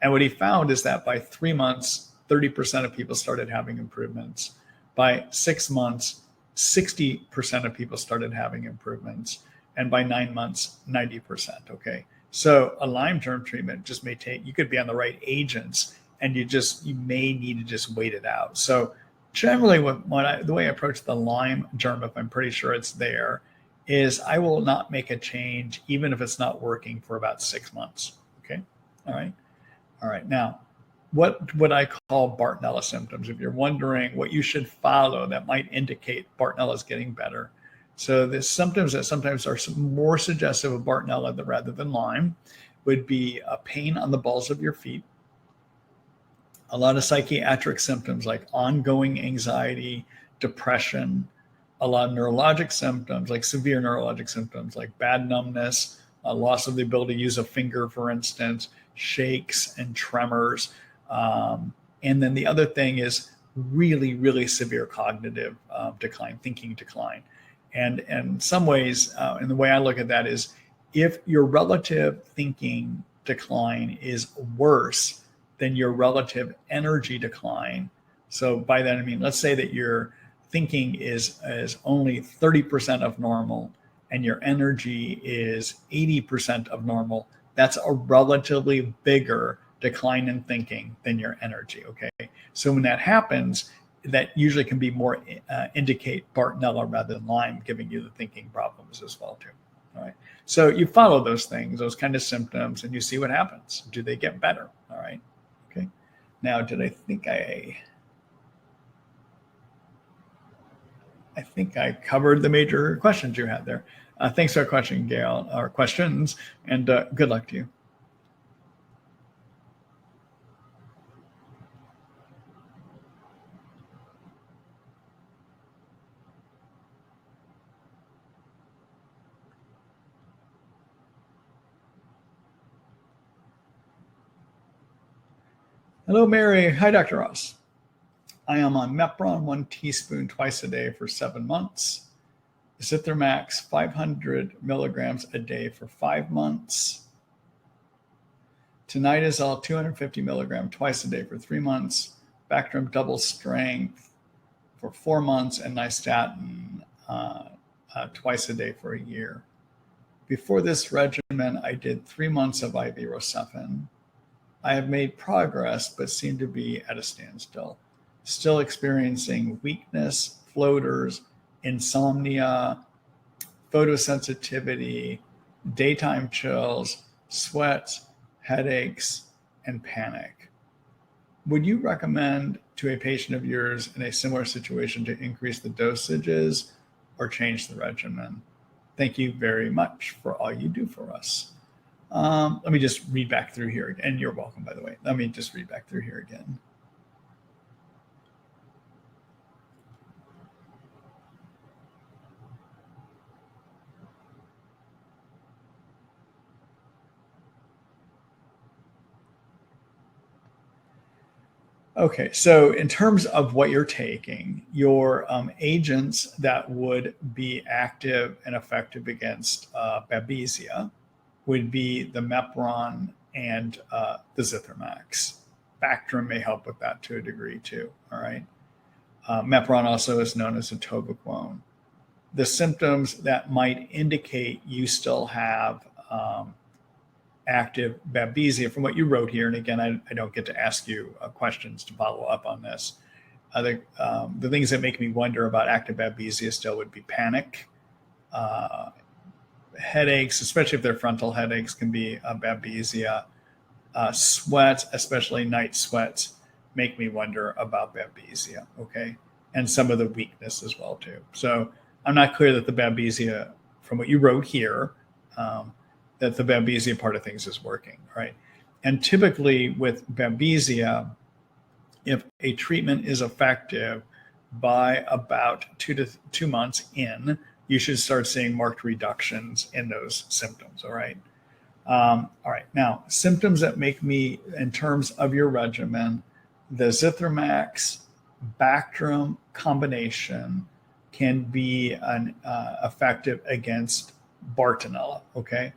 And what he found is that by 3 months, 30% of people started having improvements. By 6 months, 60% of people started having improvements. And by 9 months, 90%, okay? So a Lyme germ treatment just may take, you could be on the right agents, and you may need to just wait it out. So generally the way I approach the Lyme germ, if I'm pretty sure it's there, is I will not make a change even if it's not working for about 6 months, okay? All right. Now, what I call Bartonella symptoms, if you're wondering what you should follow that might indicate Bartonella is getting better. So the symptoms that sometimes are more suggestive of Bartonella rather than Lyme would be a pain on the balls of your feet, a lot of psychiatric symptoms like ongoing anxiety, depression, a lot of neurologic symptoms like severe neurologic symptoms like bad numbness, a loss of the ability to use a finger, for instance, shakes and tremors. And then the other thing is really, really severe cognitive decline, thinking decline. And in some ways, and the way I look at that is if your relative thinking decline is worse than your relative energy decline. So by that, I mean, let's say that your thinking is only 30% of normal and your energy is 80% of normal. That's a relatively bigger decline in thinking than your energy, okay? So when that happens, that usually can be more indicate Bartonella rather than Lyme, giving you the thinking problems as well too. All right. So you follow those things, those kind of symptoms, and you see what happens. Do they get better? All right. Okay. Now, did I think I covered the major questions you had there. Thanks for our question, Gail, or questions, and good luck to you. Hello, Mary. Hi, Dr. Ross. I am on Mepron 1 teaspoon twice a day for 7 months. Zithromax 500 milligrams a day for 5 months. Tinidazole 250 milligrams twice a day for 3 months. Bactrim double strength for 4 months, and nystatin twice a day for a year. Before this regimen, I did 3 months of IV Rocephin. I have made progress, but seem to be at a standstill. Still experiencing weakness, floaters, insomnia, photosensitivity, daytime chills, sweats, headaches, and panic. Would you recommend to a patient of yours in a similar situation to increase the dosages or change the regimen? Thank you very much for all you do for us. Let me just read back through here, and you're welcome, by the way. Let me just read back through here again. Okay, so in terms of what you're taking, your agents that would be active and effective against Babesia would be the Mepron and the Zithromax. Bactrim may help with that to a degree too, all right? Mepron also is known as atovaquone. The symptoms that might indicate you still have active Babesia, from what you wrote here, and again, I don't get to ask you questions to follow up on this. The things that make me wonder about active Babesia still would be panic, headaches, especially if they're frontal headaches, can be Babesia. Sweats, especially night sweats, make me wonder about Babesia, okay? And some of the weakness as well too. So I'm not clear that the Babesia, from what you wrote here, that the Babesia part of things is working, right? And typically with Babesia, if a treatment is effective, by about 2 months in, you should start seeing marked reductions in those symptoms. All right. All right. Now, symptoms that make me, in terms of your regimen, the Zithromax Bactrim combination can be effective against Bartonella. Okay.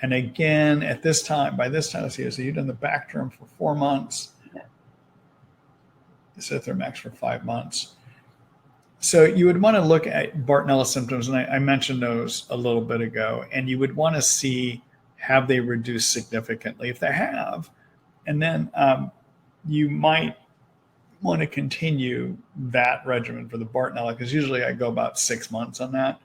And again, by this time, let's see, so you've done the Bactrim for 4 months, the Zithromax for 5 months. So you would want to look at Bartonella symptoms, and I mentioned those a little bit ago, and you would want to see, have they reduced significantly? If they have, and then you might want to continue that regimen for the Bartonella, because usually I go about 6 months on that.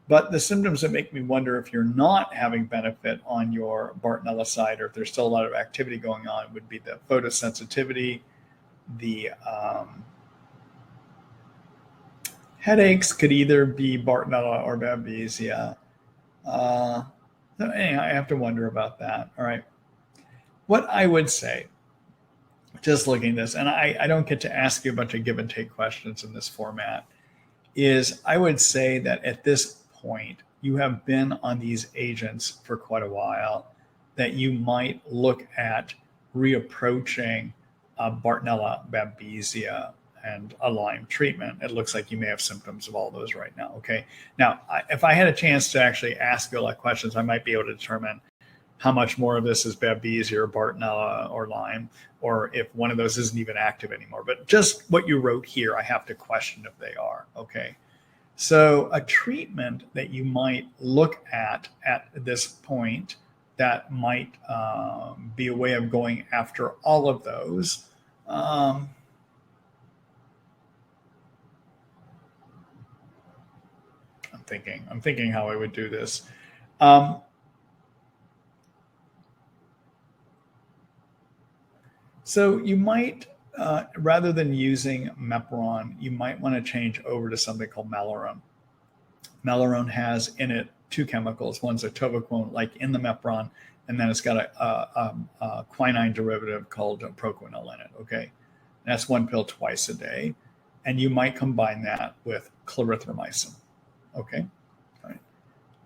But the symptoms that make me wonder if you're not having benefit on your Bartonella side, or if there's still a lot of activity going on, would be the photosensitivity, the headaches could either be Bartonella or Babesia. So anyhow, I have to wonder about that. All right. What I would say, just looking at this, and I don't get to ask you a bunch of give and take questions in this format, is I would say that at this point, you have been on these agents for quite a while, that you might look at reapproaching Bartonella, Babesia, and a Lyme treatment. It looks like you may have symptoms of all those right now. Okay. Now, if I had a chance to actually ask you a lot of questions, I might be able to determine how much more of this is Babesia or Bartonella or Lyme, or if one of those isn't even active anymore. But just what you wrote here, I have to question if they are. Okay. So a treatment that you might look at this point that might be a way of going after all of those. I'm thinking how I would do this. So you might, rather than using Mepron, you might want to change over to something called Malarone. Malarone has in it 2 chemicals. One's a tovaquone, like in the Mepron, and then it's got a quinine derivative called proquinol in it. Okay, and that's 1 pill twice a day, and you might combine that with clarithromycin. Okay, all right.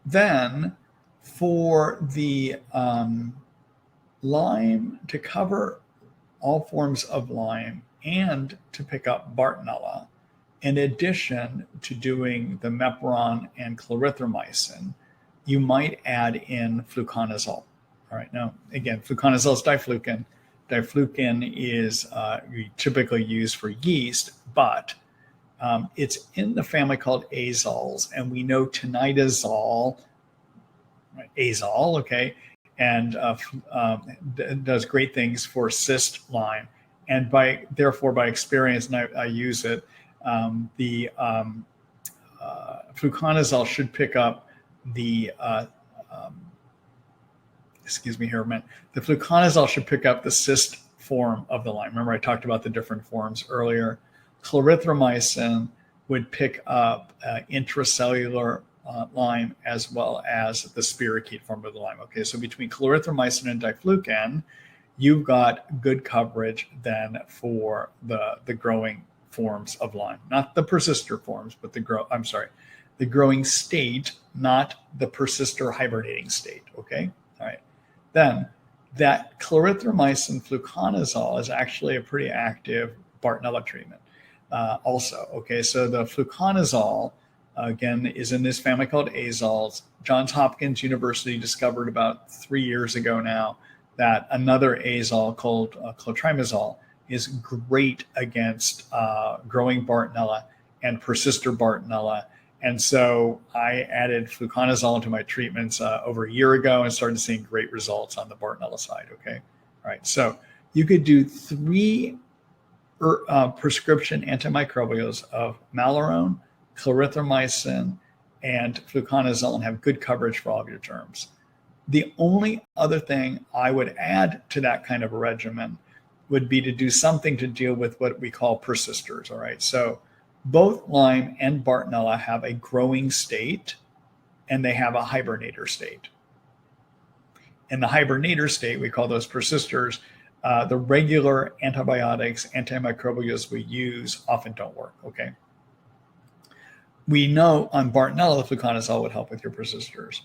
Then for the Lyme, to cover all forms of Lyme and to pick up Bartonella, in addition to doing the Mepron and clarithromycin, you might add in fluconazole. All right, now again, fluconazole is diflucan. Diflucan is typically used for yeast, but it's in the family called azoles, and we know tinidazole, right, azole, okay, and does great things for cyst Lyme, and therefore by experience, and I use it, the fluconazole should pick up the the fluconazole should pick up the cyst form of the Lyme. Remember I talked about the different forms earlier. Clarithromycin would pick up intracellular Lyme as well as the spirochete form of the Lyme. Okay, so between clarithromycin and diflucan, you've got good coverage then for the growing forms of Lyme, not the persister forms, but the growing state, not the persister hibernating state. Okay, all right. Then that clarithromycin fluconazole is actually a pretty active Bartonella treatment. Also, okay, so the fluconazole again is in this family called azoles. Johns Hopkins University discovered about 3 years ago now that another azole called clotrimazole is great against growing Bartonella and persister Bartonella. And so I added fluconazole into my treatments over a year ago and started seeing great results on the Bartonella side. Okay, all right. So you could do 3 prescription antimicrobials of Malarone, clarithromycin, and fluconazole and have good coverage for all of your germs. The only other thing I would add to that kind of a regimen would be to do something to deal with what we call persisters. All right. So both Lyme and Bartonella have a growing state and they have a hibernator state. In the hibernator state, we call those persisters. The regular antibiotics, antimicrobials we use often don't work, okay? We know on Bartonella, the fluconazole would help with your persisters.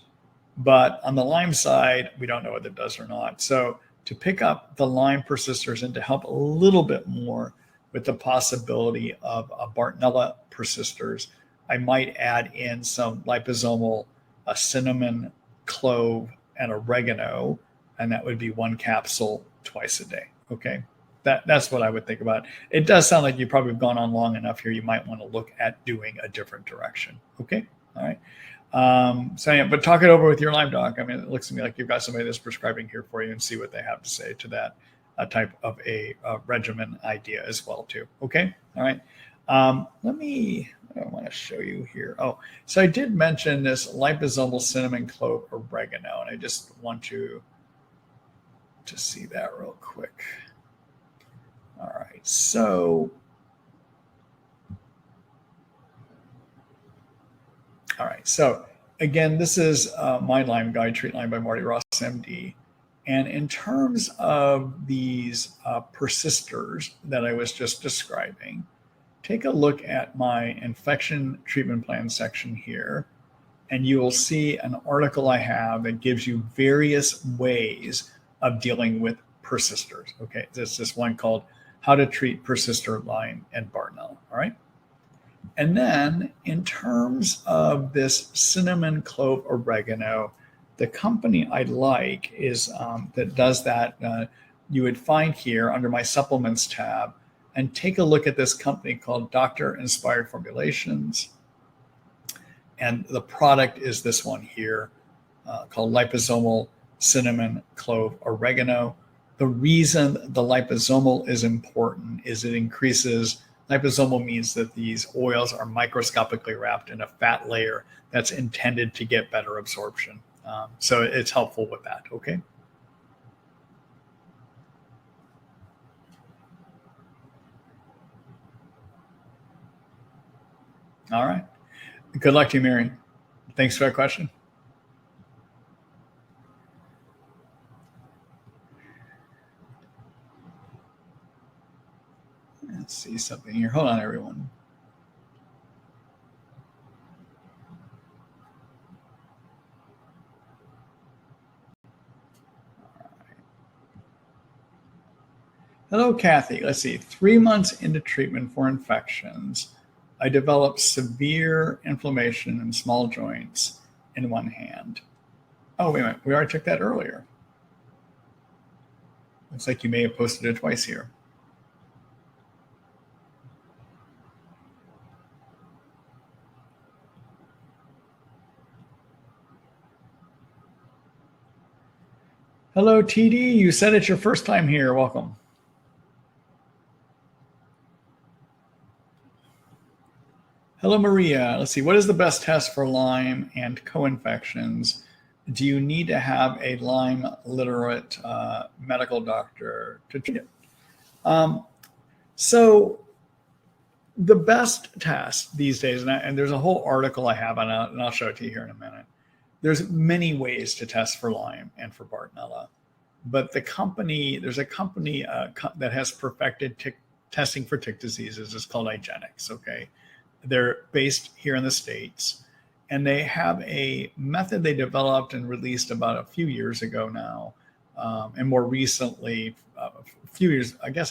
But on the Lyme side, we don't know whether it does or not. So to pick up the Lyme persisters and to help a little bit more with the possibility of Bartonella persisters, I might add in some liposomal cinnamon, clove, and oregano, and that would be 1 capsule twice a day. Okay, that's what I would think about. It does sound like you probably have gone on long enough here. You might want to look at doing a different direction. Okay, all right. So yeah, but talk it over with your Lyme doc. I mean, it looks to me like you've got somebody that's prescribing here for you, and see what they have to say to that type of a regimen idea as well too. Okay, all right. What I want to show you here. Oh, so I did mention this liposomal cinnamon, clove, oregano, and I just want you to see that real quick. All right, so again, this is my Lyme guide, Treat Lyme by Marty Ross MD. And in terms of these persisters that I was just describing, take a look at my infection treatment plan section here, and you will see an article I have that gives you various ways of dealing with persisters. Okay, there's this one called How to Treat Persister Lyme and Bartonella. All right. And then in terms of this cinnamon, clove, oregano, the company I like is that does that. You would find here under my supplements tab, and take a look at this company called Doctor Inspired Formulations. And the product is this one here called liposomal cinnamon, clove, oregano. The reason the liposomal is important is it increases, liposomal means that these oils are microscopically wrapped in a fat layer that's intended to get better absorption. So it's helpful with that, okay? All right. Good luck to you, Mary. Thanks for that question. Let's see something here. Hold on, everyone. Hello, Kathy. Let's see. 3 months into treatment for infections, I developed severe inflammation in small joints in one hand. Oh, wait a minute. We already took that earlier. Looks like you may have posted it twice here. Hello, TD. You said it's your first time here. Welcome. Hello, Maria. Let's see. What is the best test for Lyme and co-infections? Do you need to have a Lyme literate medical doctor to treat it? So the best test these days, and there's a whole article I have on it, and I'll show it to you here in a minute. There's many ways to test for Lyme and for Bartonella, but there's a company that has perfected testing for tick diseases. It's called IGeneX, okay? They're based here in the States, and they have a method they developed and released about a few years ago now, and more recently, a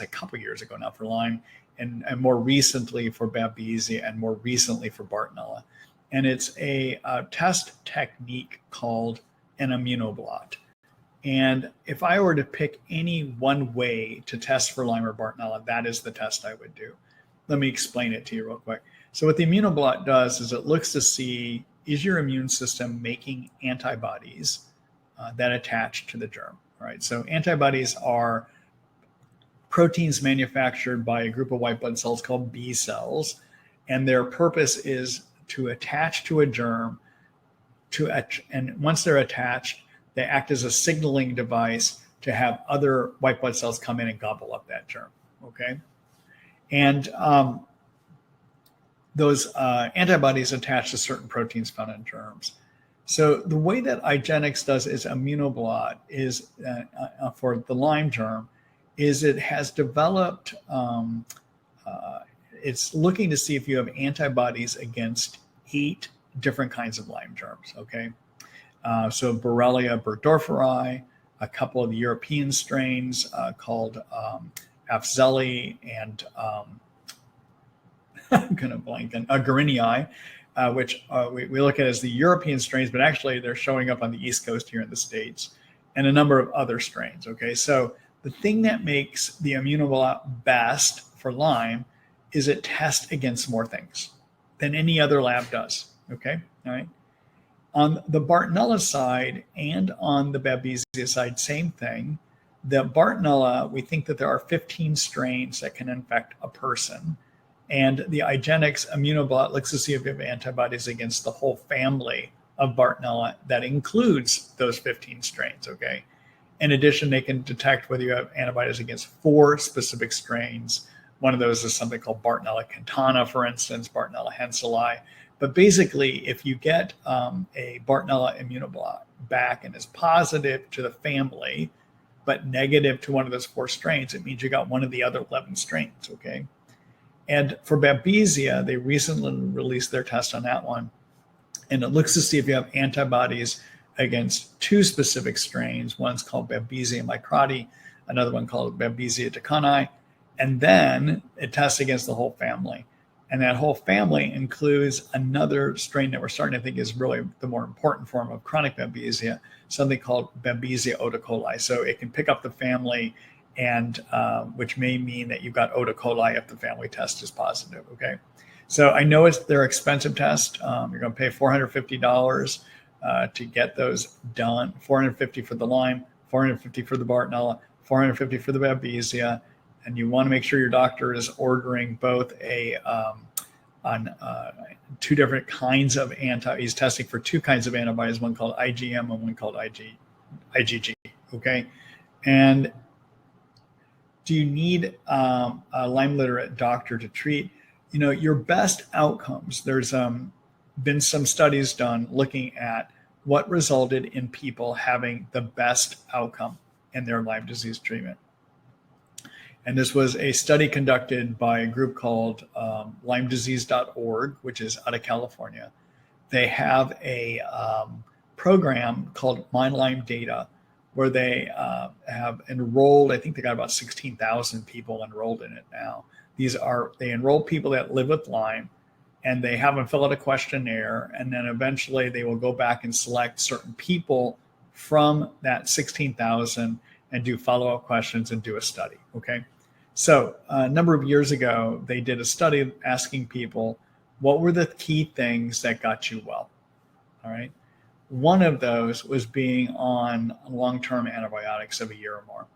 couple years ago now for Lyme, and more recently for Babesia, and more recently for Bartonella. And it's a test technique called an immunoblot. And if I were to pick any one way to test for Lyme or Bartonella, that is the test I would do. Let me explain it to you real quick. So what the immunoblot does is it looks to see, is your immune system making antibodies that attach to the germ, right? So antibodies are proteins manufactured by a group of white blood cells called B cells, and their purpose is to attach to a germ, and once they're attached, they act as a signaling device to have other white blood cells come in and gobble up that germ, okay? And those antibodies attach to certain proteins found in germs. So the way that IGeneX does its immunoblot is for the Lyme germ is it has developed, it's looking to see if you have antibodies against 8 different kinds of Lyme germs, okay? So Borrelia burgdorferi, a couple of the European strains called Afzelii and I'm going to blank on Guerinii, which we look at as the European strains, but actually they're showing up on the East Coast here in the States, and a number of other strains, okay? So the thing that makes the immunoglobulin best for Lyme is it tests against more things than any other lab does, okay? All right. On the Bartonella side and on the Babesia side, same thing. The Bartonella, we think that there are 15 strains that can infect a person. And the IGeneX immunoblot looks to see if you have antibodies against the whole family of Bartonella that includes those 15 strains, okay? In addition, they can detect whether you have antibodies against 4 specific strains. One of those is something called Bartonella cantana, for instance, Bartonella henselae. But basically, if you get a Bartonella immunoblot back and is positive to the family, but negative to one of those 4 strains, it means you got one of the other 11 strains, okay? And for Babesia, they recently released their test on that one. And it looks to see if you have antibodies against 2 specific strains. One's called Babesia microti, another one called Babesia decani. And then it tests against the whole family. And that whole family includes another strain that we're starting to think is really the more important form of chronic Babesia, something called Babesia oticoli. So it can pick up the family, and which may mean that you've got oticoli if the family test is positive, okay? So I know they're expensive tests. You're going to pay $450 to get those done. $450 for the Lyme, $450 for the Bartonella, $450 for the Babesia. And you want to make sure your doctor is ordering both on 2 different kinds of he's testing for 2 kinds of antibodies, one called IgM and one called IgG, okay? And do you need a Lyme literate doctor to treat? You know, your best outcomes, there's been some studies done looking at what resulted in people having the best outcome in their Lyme disease treatment. And this was a study conducted by a group called LymeDisease.org, which is out of California. They have a program called My Lyme Data, where they have enrolled, I think they got about 16,000 people enrolled in it now. They enroll people that live with Lyme, and they have them fill out a questionnaire, and then eventually they will go back and select certain people from that 16,000 and do follow-up questions and do a study, okay? So a number of years ago, they did a study asking people, what were the key things that got you well, all right? One of those was being on long-term antibiotics of a year or more.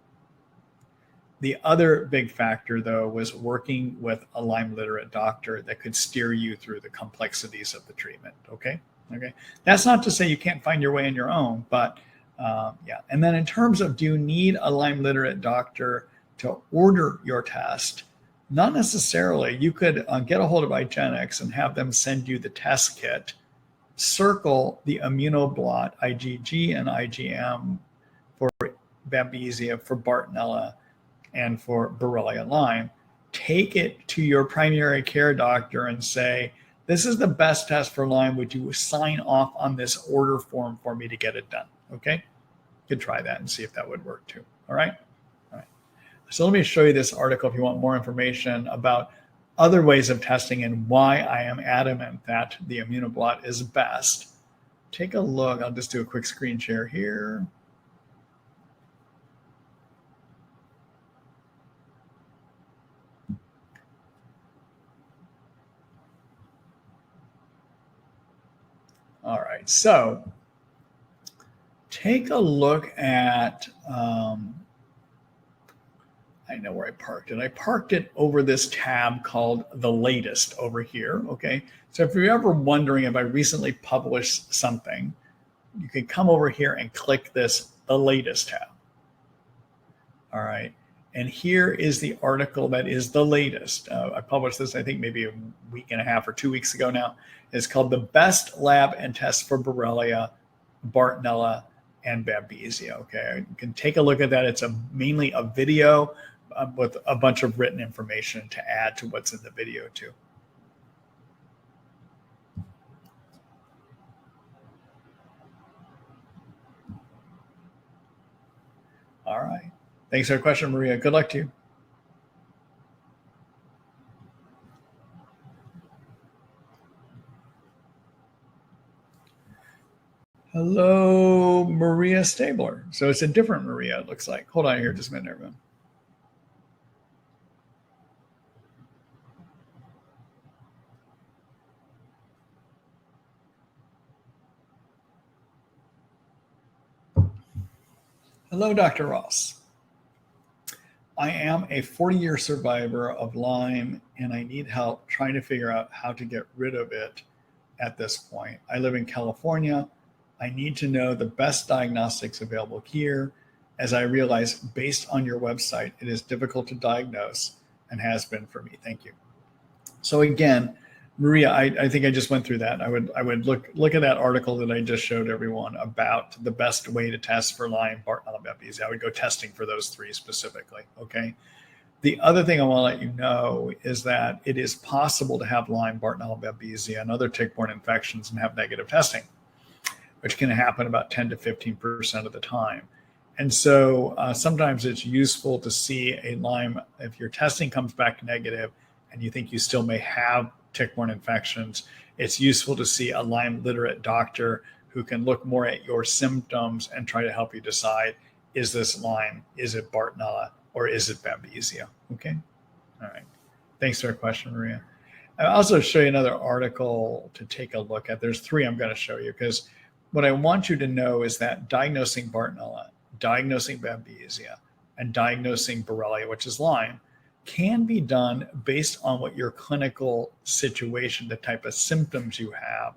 The other big factor, though, was working with a Lyme literate doctor that could steer you through the complexities of the treatment, okay? Okay. That's not to say you can't find your way on your own, but yeah. And then in terms of, do you need a Lyme literate doctor to order your test? Not necessarily. You could get a hold of IGeneX and have them send you the test kit, circle the immunoblot IgG and IgM for Babesia, for Bartonella, and for Borrelia Lyme. Take it to your primary care doctor and say, this is the best test for Lyme. Would you sign off on this order form for me to get it done? Okay. You could try that and see if that would work too. All right. All right. So let me show you this article if you want more information about other ways of testing and why I am adamant that the immunoblot is best. Take a look. I'll just do a quick screen share here. All right, so take a look at, I know where I parked it. I parked it over this tab called The Latest over here, okay? So if you're ever wondering if I recently published something, you can come over here and click this The Latest tab. All right, and here is the article that is the latest. I published this, I think, maybe a week and a half or 2 weeks ago now. It's called The Best Lab and Tests for Borrelia, Bartonella, and Babesia. Okay, you can take a look at that. It's mainly a video with a bunch of written information to add to what's in the video too. All right. Thanks for the question, Maria. Good luck to you. Hello, Maria Stabler. So it's a different Maria, it looks like. Hold on here just a minute, everyone. Hello, Dr. Ross. I am a 40-year survivor of Lyme, and I need help trying to figure out how to get rid of it at this point. I live in California. I need to know the best diagnostics available here, as I realize based on your website, it is difficult to diagnose and has been for me. Thank you. So again, Maria, I think I just went through that. I would look at that article that I just showed everyone about the best way to test for Lyme, Bartonella, Babesia. I would go testing for those three specifically, okay? The other thing I want to let you know is that it is possible to have Lyme, Bartonella, Babesia, and other tick-borne infections and have negative testing, which can happen about 10 to 15% of the time. And so sometimes it's useful to see a Lyme, if your testing comes back negative and you think you still may have tick-borne infections, it's useful to see a Lyme literate doctor who can look more at your symptoms and try to help you decide, is this Lyme, is it Bartonella, or is it Babesia? Okay. All right. Thanks for the question, Maria. I'll also show you another article to take a look at. There's three I'm going to show you, because what I want you to know is that diagnosing Bartonella, diagnosing Babesia, and diagnosing Borrelia, which is Lyme, can be done based on what your clinical situation, the type of symptoms you have.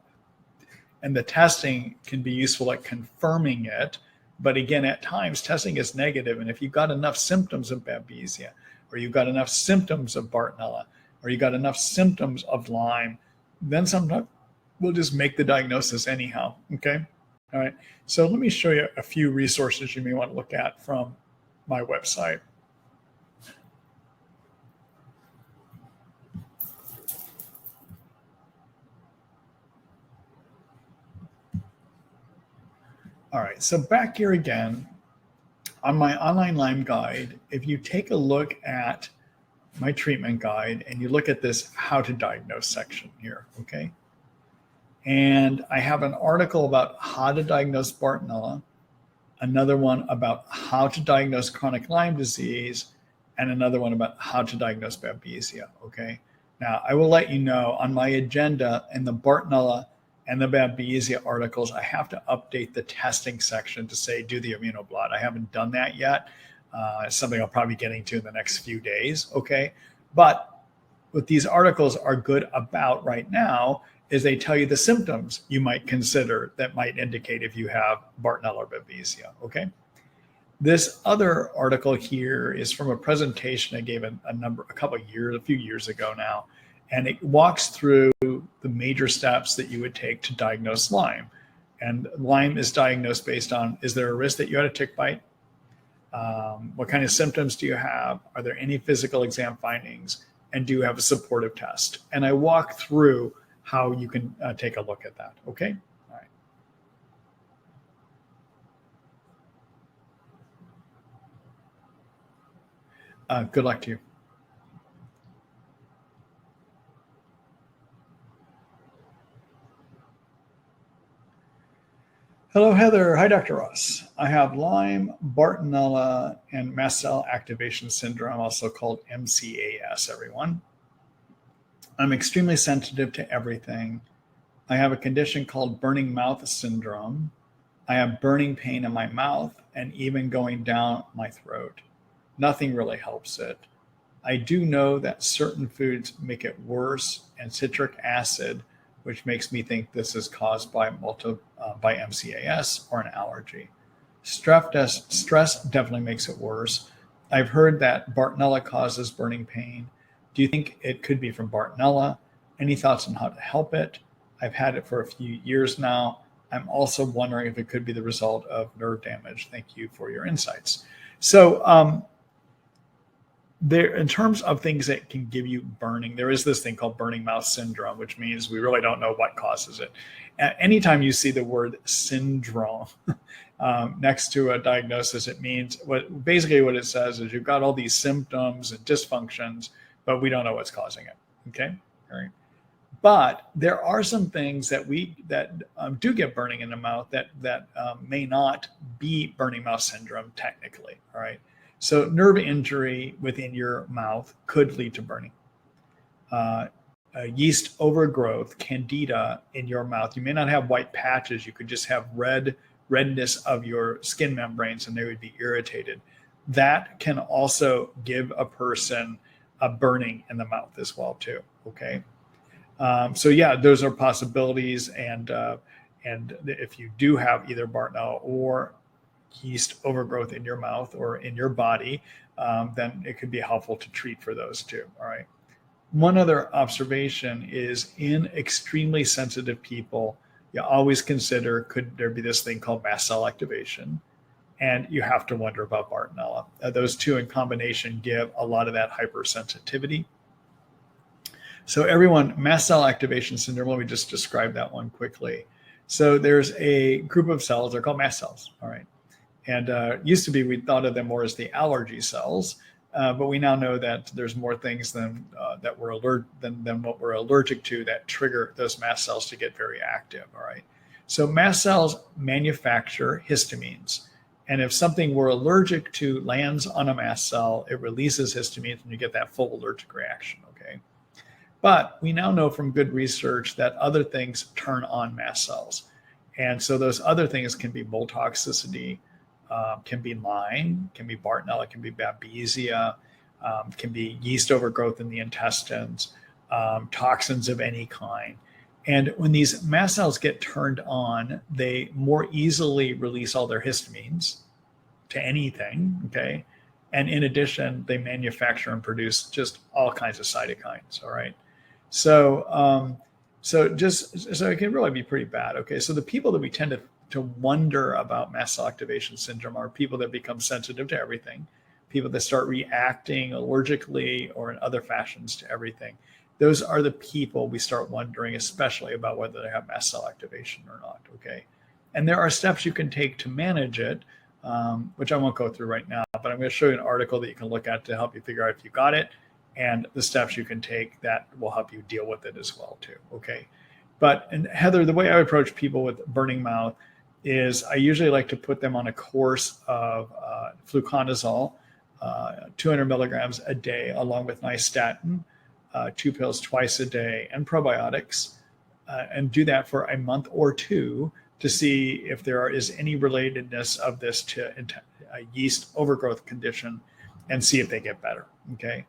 And the testing can be useful at confirming it. But again, at times testing is negative. And if you've got enough symptoms of Babesia, or you've got enough symptoms of Bartonella, or you've got enough symptoms of Lyme, then sometimes we'll just make the diagnosis anyhow. Okay. All right. So let me show you a few resources you may want to look at from my website. All right, so back here again on my online Lyme guide, if you take a look at my treatment guide and you look at this how to diagnose section here, okay? And I have an article about how to diagnose Bartonella, another one about how to diagnose chronic Lyme disease, and another one about how to diagnose Babesia, okay? Now, I will let you know on my agenda in the Bartonella and the Babesia articles, I have to update the testing section to say, do the immunoblot. I haven't done that yet. It's something I'll probably be getting to in the next few days, okay? But what these articles are good about right now is they tell you the symptoms you might consider that might indicate if you have Bartonella or Babesia, okay? This other article here is from a presentation I gave a few years ago now, and it walks through the major steps that you would take to diagnose Lyme. And Lyme is diagnosed based on, is there a risk that you had a tick bite? What kind of symptoms do you have? Are there any physical exam findings? And do you have a supportive test? And I walk through how you can take a look at that, okay? All right. Good luck to you. Hello, Heather. Hi, Dr. Ross. I have Lyme, Bartonella, and mast cell activation syndrome, also called MCAS, everyone. I'm extremely sensitive to everything. I have a condition called burning mouth syndrome. I have burning pain in my mouth and even going down my throat. Nothing really helps it. I do know that certain foods make it worse, and citric acid, which makes me think this is caused by MCAS or an allergy. Stress definitely makes it worse. I've heard that Bartonella causes burning pain. Do you think it could be from Bartonella? Any thoughts on how to help it? I've had it for a few years now. I'm also wondering if it could be the result of nerve damage. Thank you for your insights. So there, in terms of things that can give you burning, there is this thing called burning mouth syndrome, which means we really don't know what causes it. Anytime you see the word syndrome next to a diagnosis, it means basically what it says is you've got all these symptoms and dysfunctions, but we don't know what's causing it. Okay, all right. But there are some things that do get burning in the mouth that may not be burning mouth syndrome technically. All right. So nerve injury within your mouth could lead to burning. Yeast overgrowth, candida in your mouth. You may not have white patches. You could just have redness of your skin membranes, and they would be irritated. That can also give a person a burning in the mouth as well too. Okay. So yeah, those are possibilities. And if you do have either Bartonella or yeast overgrowth in your mouth or in your body, then it could be helpful to treat for those too. All right. One other observation is in extremely sensitive people, you always consider, could there be this thing called mast cell activation? And you have to wonder about Bartonella. Those two in combination give a lot of that hypersensitivity. So everyone, mast cell activation syndrome, let me just describe that one quickly. So there's a group of cells, they're called mast cells, all right? And used to be, we thought of them more as the allergy cells, but we now know that there's more things than what we're allergic to that trigger those mast cells to get very active, all right? So mast cells manufacture histamines. And if something we're allergic to lands on a mast cell, it releases histamines and you get that full allergic reaction, okay? But we now know from good research that other things turn on mast cells. And so those other things can be mold toxicity, can be Lyme, can be Bartonella, can be Babesia, can be yeast overgrowth in the intestines, toxins of any kind. And when these mast cells get turned on, they more easily release all their histamines to anything, okay? And in addition, they manufacture and produce just all kinds of cytokines, all right? So it can really be pretty bad, okay? So the people that we tend to wonder about mast cell activation syndrome are people that become sensitive to everything, people that start reacting allergically or in other fashions to everything. Those are the people we start wondering, especially about whether they have mast cell activation or not, okay? And there are steps you can take to manage it, which I won't go through right now, but I'm going to show you an article that you can look at to help you figure out if you got it and the steps you can take that will help you deal with it as well too, okay? And Heather, the way I approach people with burning mouth is I usually like to put them on a course of fluconazole, 200 milligrams a day, along with nystatin, 2 pills twice a day, and probiotics, and do that for a month or two to see if there is any relatedness of this to a yeast overgrowth condition and see if they get better, okay?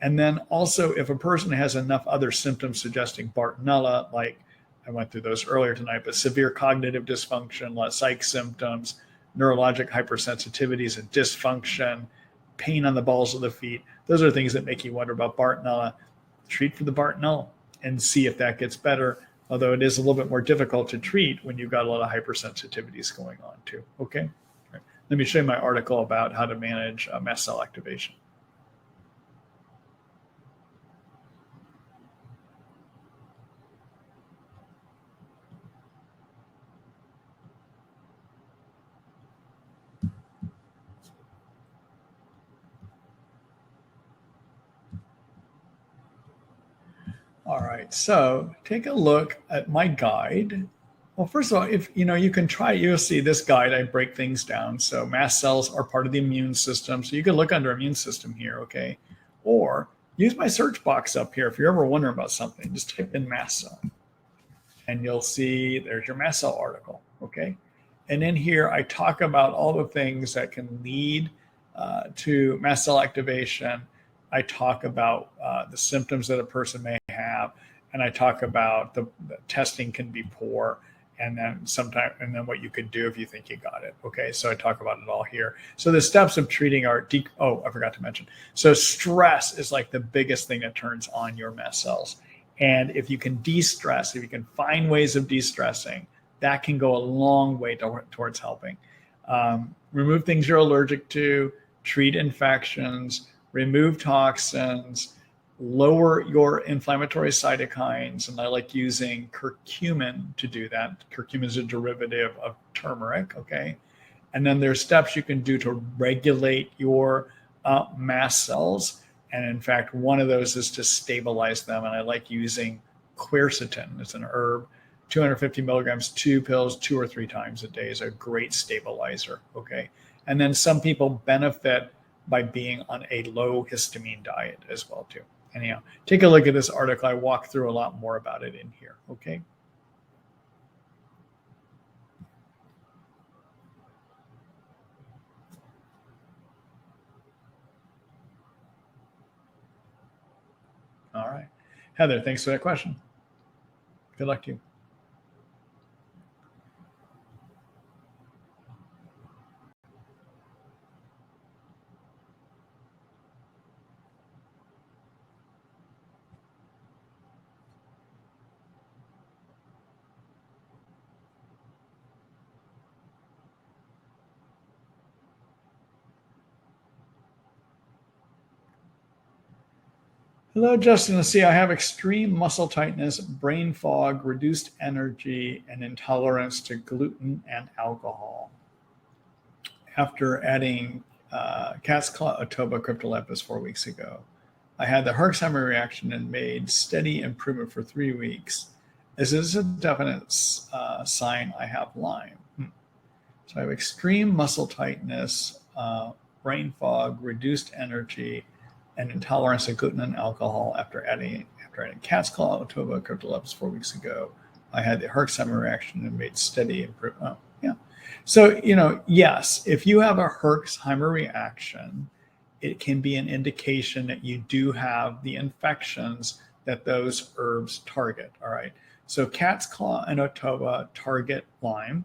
And then also if a person has enough other symptoms suggesting Bartonella, like I went through those earlier tonight, but severe cognitive dysfunction, psych symptoms, neurologic hypersensitivities and dysfunction, pain on the balls of the feet, those are things that make you wonder about Bartonella. Treat for the Bartonella and see if that gets better, although it is a little bit more difficult to treat when you've got a lot of hypersensitivities going on too, okay? All right. Let me show you my article about how to manage mast cell activation. All right, so take a look at my guide. Well, first of all, if you can try, you'll see this guide, I break things down. So mast cells are part of the immune system. So you can look under immune system here, okay? Or use my search box up here. If you're ever wondering about something, just type in mast cell. And you'll see there's your mast cell article, okay? And in here, I talk about all the things that can lead to mast cell activation. I talk about the symptoms that a person may have, and I talk about the testing can be poor, and then what you could do if you think you got it. Okay, so I talk about it all here. So the steps of treating are I forgot to mention. So stress is like the biggest thing that turns on your mast cells, and if you can de-stress, if you can find ways of de-stressing, that can go a long way towards helping. Remove things you're allergic to, treat infections. remove toxins, lower your inflammatory cytokines. And I like using curcumin to do that. Curcumin is a derivative of turmeric, okay? And then there's steps you can do to regulate your mast cells. And in fact, one of those is to stabilize them. And I like using quercetin. It's an herb, 250 milligrams, 2 pills, 2 or 3 times a day is a great stabilizer, okay? And then some people benefit by being on a low histamine diet as well too. Anyhow, take a look at this article. I walk through a lot more about it in here, okay? All right. Heather, thanks for that question. Good luck to you. Hello, Justin. Let's see. I have extreme muscle tightness, brain fog, reduced energy, and intolerance to gluten and alcohol. After adding cat's claw otoba cryptolepis 4 weeks ago, I had the Herxheimer reaction and made steady improvement for 3 weeks. Is this a definite sign I have Lyme? So I have extreme muscle tightness, brain fog, reduced energy, and intolerance to gluten and alcohol after adding cat's claw otoba cryptolepis 4 weeks ago. I had the Herxheimer reaction and made steady improvement. Oh, yeah. So, yes, if you have a Herxheimer reaction, it can be an indication that you do have the infections that those herbs target. All right. So cat's claw and otoba target Lyme.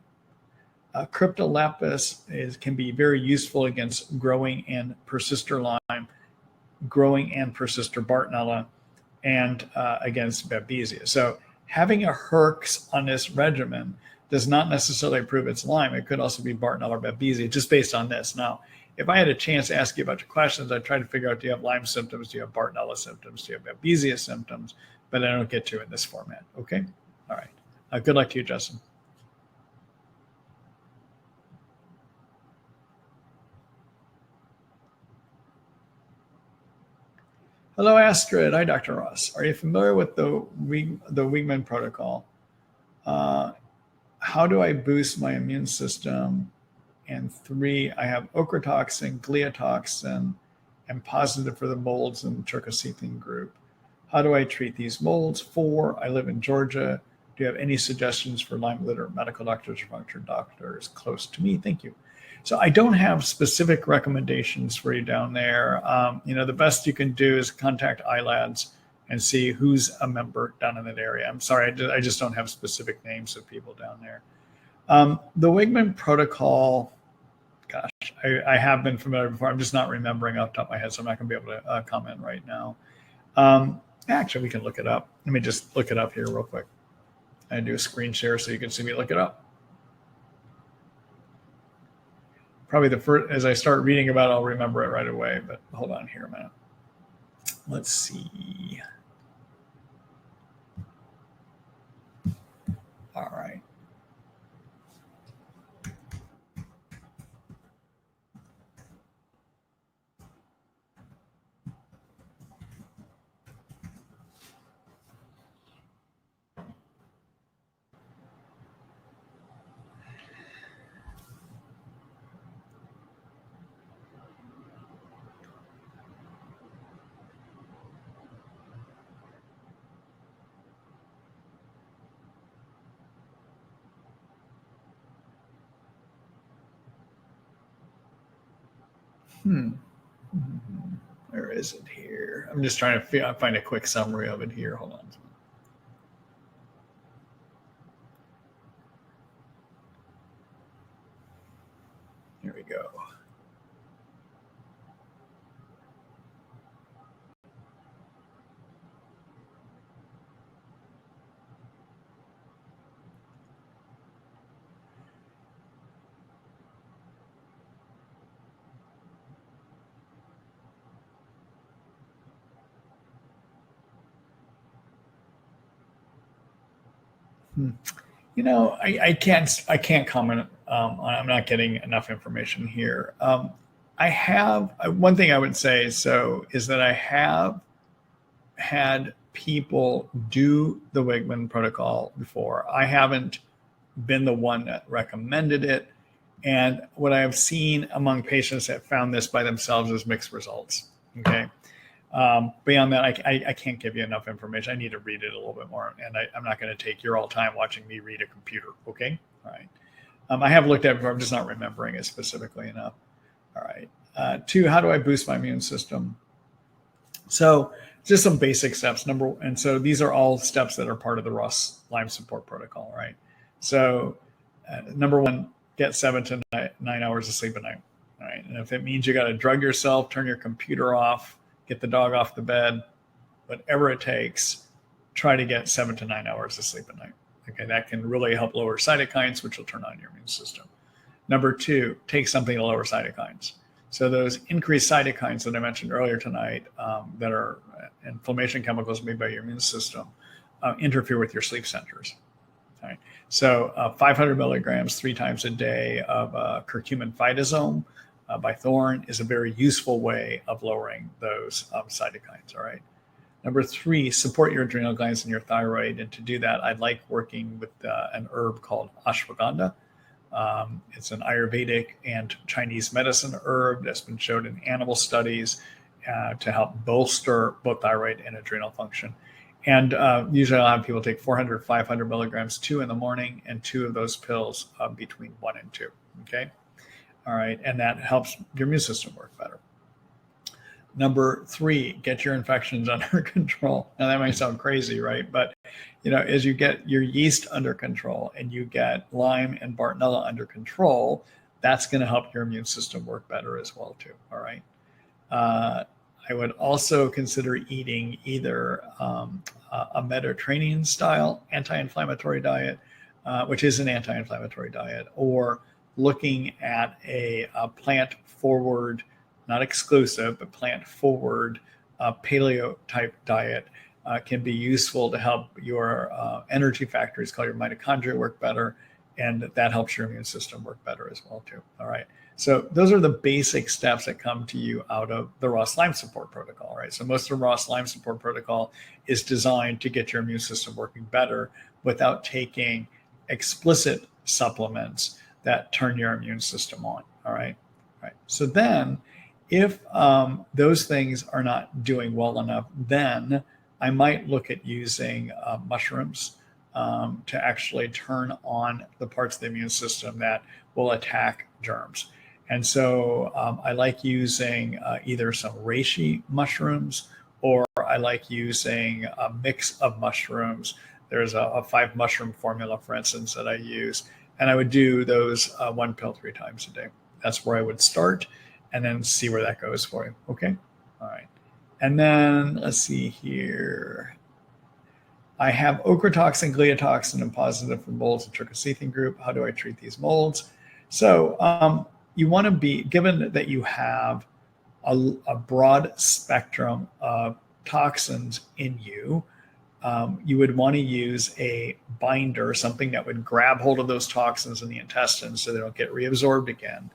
Cryptolepis can be very useful against growing and persister Lyme, growing and persister Bartonella, and against Babesia. So having a Herx on this regimen does not necessarily prove it's Lyme. It could also be Bartonella or Babesia just based on this. Now, if I had a chance to ask you a bunch of questions, I'd try to figure out, do you have Lyme symptoms? Do you have Bartonella symptoms? Do you have Babesia symptoms? But I don't get to in this format. Okay. All right. Good luck to you, Justin. Hello, Astrid. Hi, Dr. Ross. Are you familiar with the Wigman protocol? How do I boost my immune system? And 3, I have ochratoxin, gliotoxin, and positive for the molds in the trichocephene group. How do I treat these molds? 4, I live in Georgia. Do you have any suggestions for Lyme literate medical doctors or functional doctors close to me? Thank you. So I don't have specific recommendations for you down there. The best you can do is contact ILADS and see who's a member down in that area. I'm sorry, I just don't have specific names of people down there. The Wigman protocol, gosh, I have been familiar before. I'm just not remembering off the top of my head, so I'm not going to be able to comment right now. Actually, we can look it up. Let me just look it up here real quick. I do a screen share so you can see me look it up. Probably the first, as I start reading about it, I'll remember it right away, but hold on here a minute. Let's see. All right. Where is it here? I'm just trying to find a quick summary of it here. Hold on. Here we go. I can't comment on. I'm not getting enough information here. I have one thing I would say is that I have had people do the Wigman protocol before. I haven't been the one that recommended it. And what I have seen among patients that found this by themselves is mixed results. Okay. Beyond that, I can't give you enough information. I need to read it a little bit more. And I'm not going to take your all time watching me read a computer. Okay. All right. I have looked at it before. I'm just not remembering it specifically enough. All right. 2, how do I boost my immune system? So just some basic steps. And so these are all steps that are part of the Ross Lyme support protocol, right? So number 1, get 7 to 9 hours of sleep a night. All right. And if it means you got to drug yourself, turn your computer off, get the dog off the bed, whatever it takes, try to get 7 to 9 hours of sleep a night. Okay. That can really help lower cytokines, which will turn on your immune system. Number 2, take something to lower cytokines. So those increased cytokines that I mentioned earlier tonight that are inflammation chemicals made by your immune system interfere with your sleep centers. All right. So 500 milligrams 3 times a day of curcumin phytosome by Thorne is a very useful way of lowering those cytokines. All right. Number 3, support your adrenal glands and your thyroid. And to do that, I like working with an herb called ashwagandha. It's an Ayurvedic and Chinese medicine herb that's been shown in animal studies to help bolster both thyroid and adrenal function. And usually I'll have people take 400, 500 milligrams, 2 in the morning, and 2 of those pills between 1 and 2. Okay. All right. And that helps your immune system work better. Number 3, get your infections under control. Now that might sound crazy, right? But as you get your yeast under control and you get Lyme and Bartonella under control, that's going to help your immune system work better as well too. All right. I would also consider eating either a Mediterranean style anti-inflammatory diet, which is an anti-inflammatory diet, or looking at a plant forward, not exclusive, but plant forward paleo type diet can be useful to help your energy factories called your mitochondria work better. And that helps your immune system work better as well too. All right. So those are the basic steps that come to you out of the Ross Lyme support protocol, right? So most of the Ross Lyme support protocol is designed to get your immune system working better without taking explicit supplements that turn your immune system on. All right. All right. So then if those things are not doing well enough, then I might look at using mushrooms to actually turn on the parts of the immune system that will attack germs. And so I like using either some reishi mushrooms, or I like using a mix of mushrooms. There's a 5 mushroom formula, for instance, that I use. And I would do those 1 pill 3 times a day. That's where I would start, and then see where that goes for you. Okay. All right. And then let's see here. I have ochratoxin, gliotoxin, and positive for molds and trichocethine group. How do I treat these molds? So you want to be, given that you have a broad spectrum of toxins in you, you would want to use a binder, something that would grab hold of those toxins in the intestines so they don't get reabsorbed again.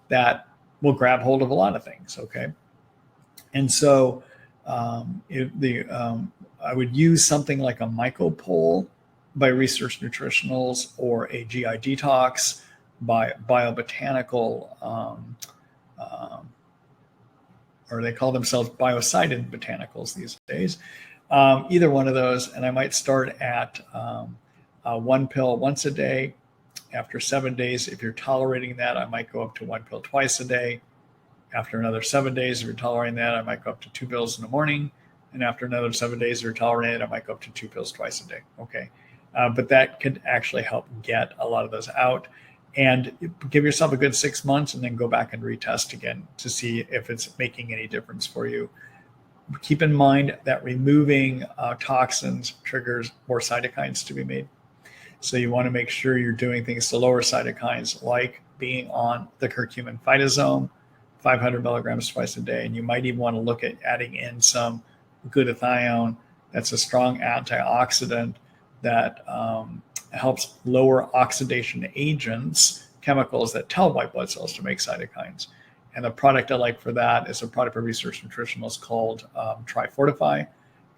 That will grab hold of a lot of things. Okay. And so I would use something like a mycopole by Research Nutritionals, or a GI Detox by Biobotanical, or they call themselves Biocided Botanicals these days. Either one of those, and I might start at 1 pill once a day. After 7 days, if you're tolerating that, I might go up to 1 pill twice a day. After another 7 days, if you're tolerating that, I might go up to 2 pills in the morning. And after another 7 days, if you're tolerating it, I might go up to 2 pills twice a day. Okay. But that could actually help get a lot of those out. And give yourself a good 6 months and then go back and retest again to see if it's making any difference for you. Keep in mind that removing toxins triggers more cytokines to be made. So you want to make sure you're doing things to lower cytokines, like being on the curcumin phytosome, 500 milligrams twice a day. And you might even want to look at adding in some glutathione. That's a strong antioxidant that helps lower oxidation agents, chemicals that tell white blood cells to make cytokines. And the product I like for that is a product for research nutritionalists called Trifortify,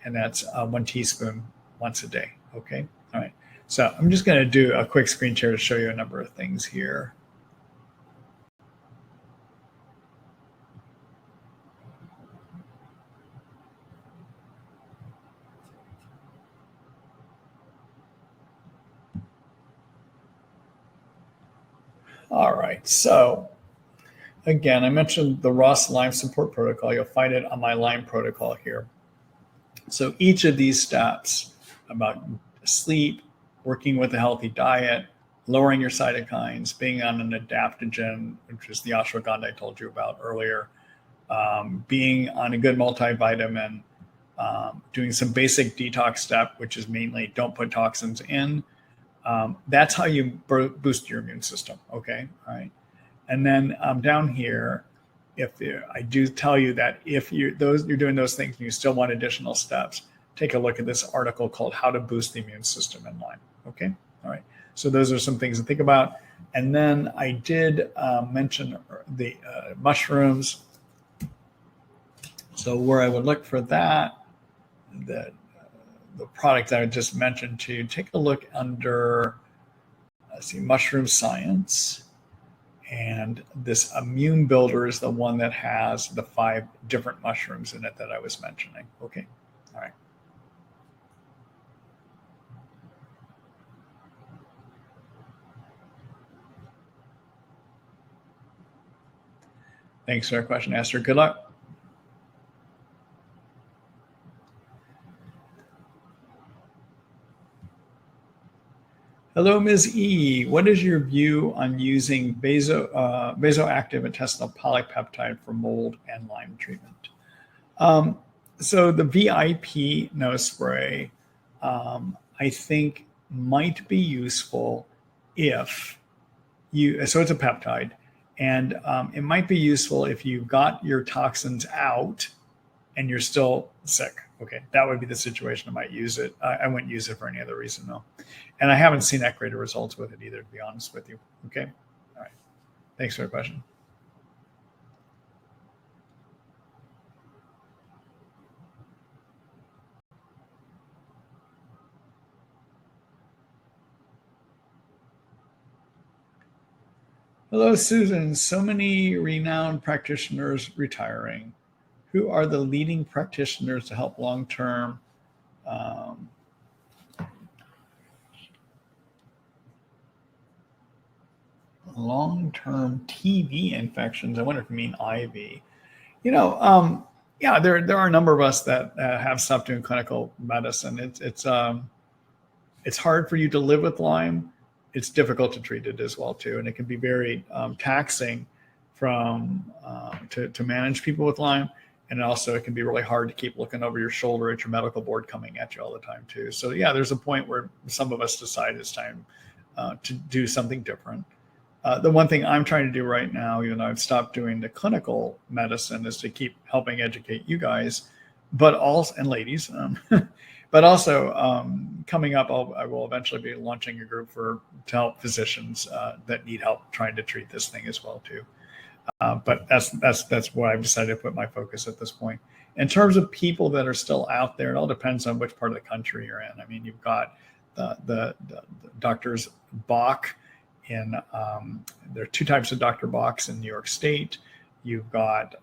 and that's 1 teaspoon once a day. Okay, all right. So I'm just going to do a quick screen share to show you a number of things here. All right, so again, I mentioned the Ross Lyme support protocol. You'll find it on my Lyme protocol here. So each of these steps about sleep, working with a healthy diet, lowering your cytokines, being on an adaptogen, which is the ashwagandha I told you about earlier, being on a good multivitamin, doing some basic detox step, which is mainly don't put toxins in. That's how you boost your immune system. Okay, all right. And then down here, I do tell you that if you're doing those things and you still want additional steps, take a look at this article called "How to Boost the Immune System in Lyme." Okay, all right. So those are some things to think about. And then I did mention the mushrooms. So where I would look for that, the product I just mentioned to take a look under, let's see, mushroom science. And this immune builder is the one that has the 5 different mushrooms in it that I was mentioning. Okay, all right. Thanks for your question, Esther. Good luck. Hello, Ms. E. What is your view on using vasoactive intestinal polypeptide for mold and Lyme treatment? So the VIP nose spray, I think might be useful if so it's a peptide, and it might be useful if you got your toxins out and you're still sick. Okay, that would be the situation I might use it. I wouldn't use it for any other reason, though. And I haven't seen that great of results with it either, to be honest with you. Okay, all right. Thanks for the question. Hello, Susan. So many renowned practitioners retiring. Who are the leading practitioners to help long-term TB infections? I wonder if you mean IV. Yeah, there are a number of us that have stuff doing clinical medicine. It's hard for you to live with Lyme. It's difficult to treat it as well too, and it can be very taxing to manage people with Lyme. And also it can be really hard to keep looking over your shoulder at your medical board coming at you all the time too. So yeah, there's a point where some of us decide it's time to do something different. The one thing I'm trying to do right now, even though I've stopped doing the clinical medicine, is to keep helping educate you guys, but also, and ladies, but also coming up, I will eventually be launching a group to help physicians that need help trying to treat this thing as well too. But that's where I've decided to put my focus at this point. In terms of people that are still out there, it all depends on which part of the country you're in. I mean, you've got the doctors Bach in, there are 2 types of Dr. Bachs in New York State. You've got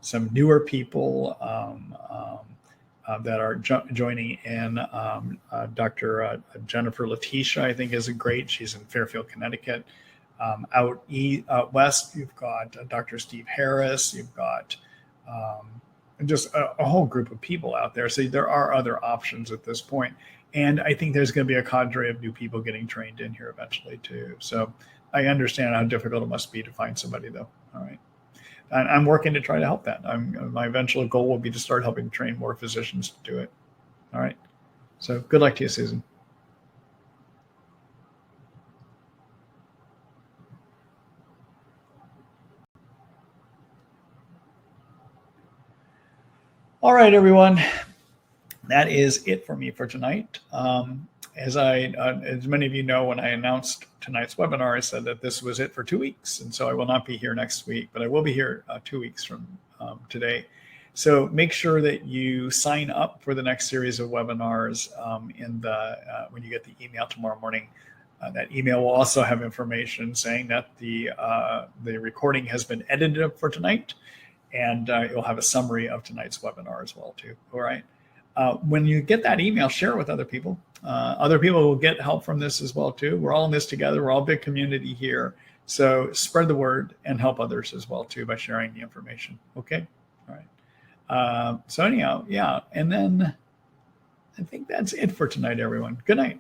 some newer people that are joining in. Dr. Jennifer Letitia, I think, is a great. She's in Fairfield, Connecticut. Out west, you've got Dr. Steve Harris. You've got just a whole group of people out there. So there are other options at this point. And I think there's going to be a cadre of new people getting trained in here eventually too. So I understand how difficult it must be to find somebody, though. All right. And I'm working to try to help that. My eventual goal will be to start helping train more physicians to do it. All right. So good luck to you, Susan. All right, everyone. That is it for me for tonight. as many of you know, when I announced tonight's webinar, I said that this was it for 2 weeks. And so I will not be here next week, but I will be here 2 weeks from today. So make sure that you sign up for the next series of webinars when you get the email tomorrow morning. That email will also have information saying that the recording has been edited for tonight, and you'll have a summary of tonight's webinar as well too. All right. When you get that email, share it with other people. Other people will get help from this as well too. We're all in this together. We're all a big community here. So spread the word and help others as well too by sharing the information. Okay. All right. So anyhow, yeah. And then I think that's it for tonight, everyone. Good night.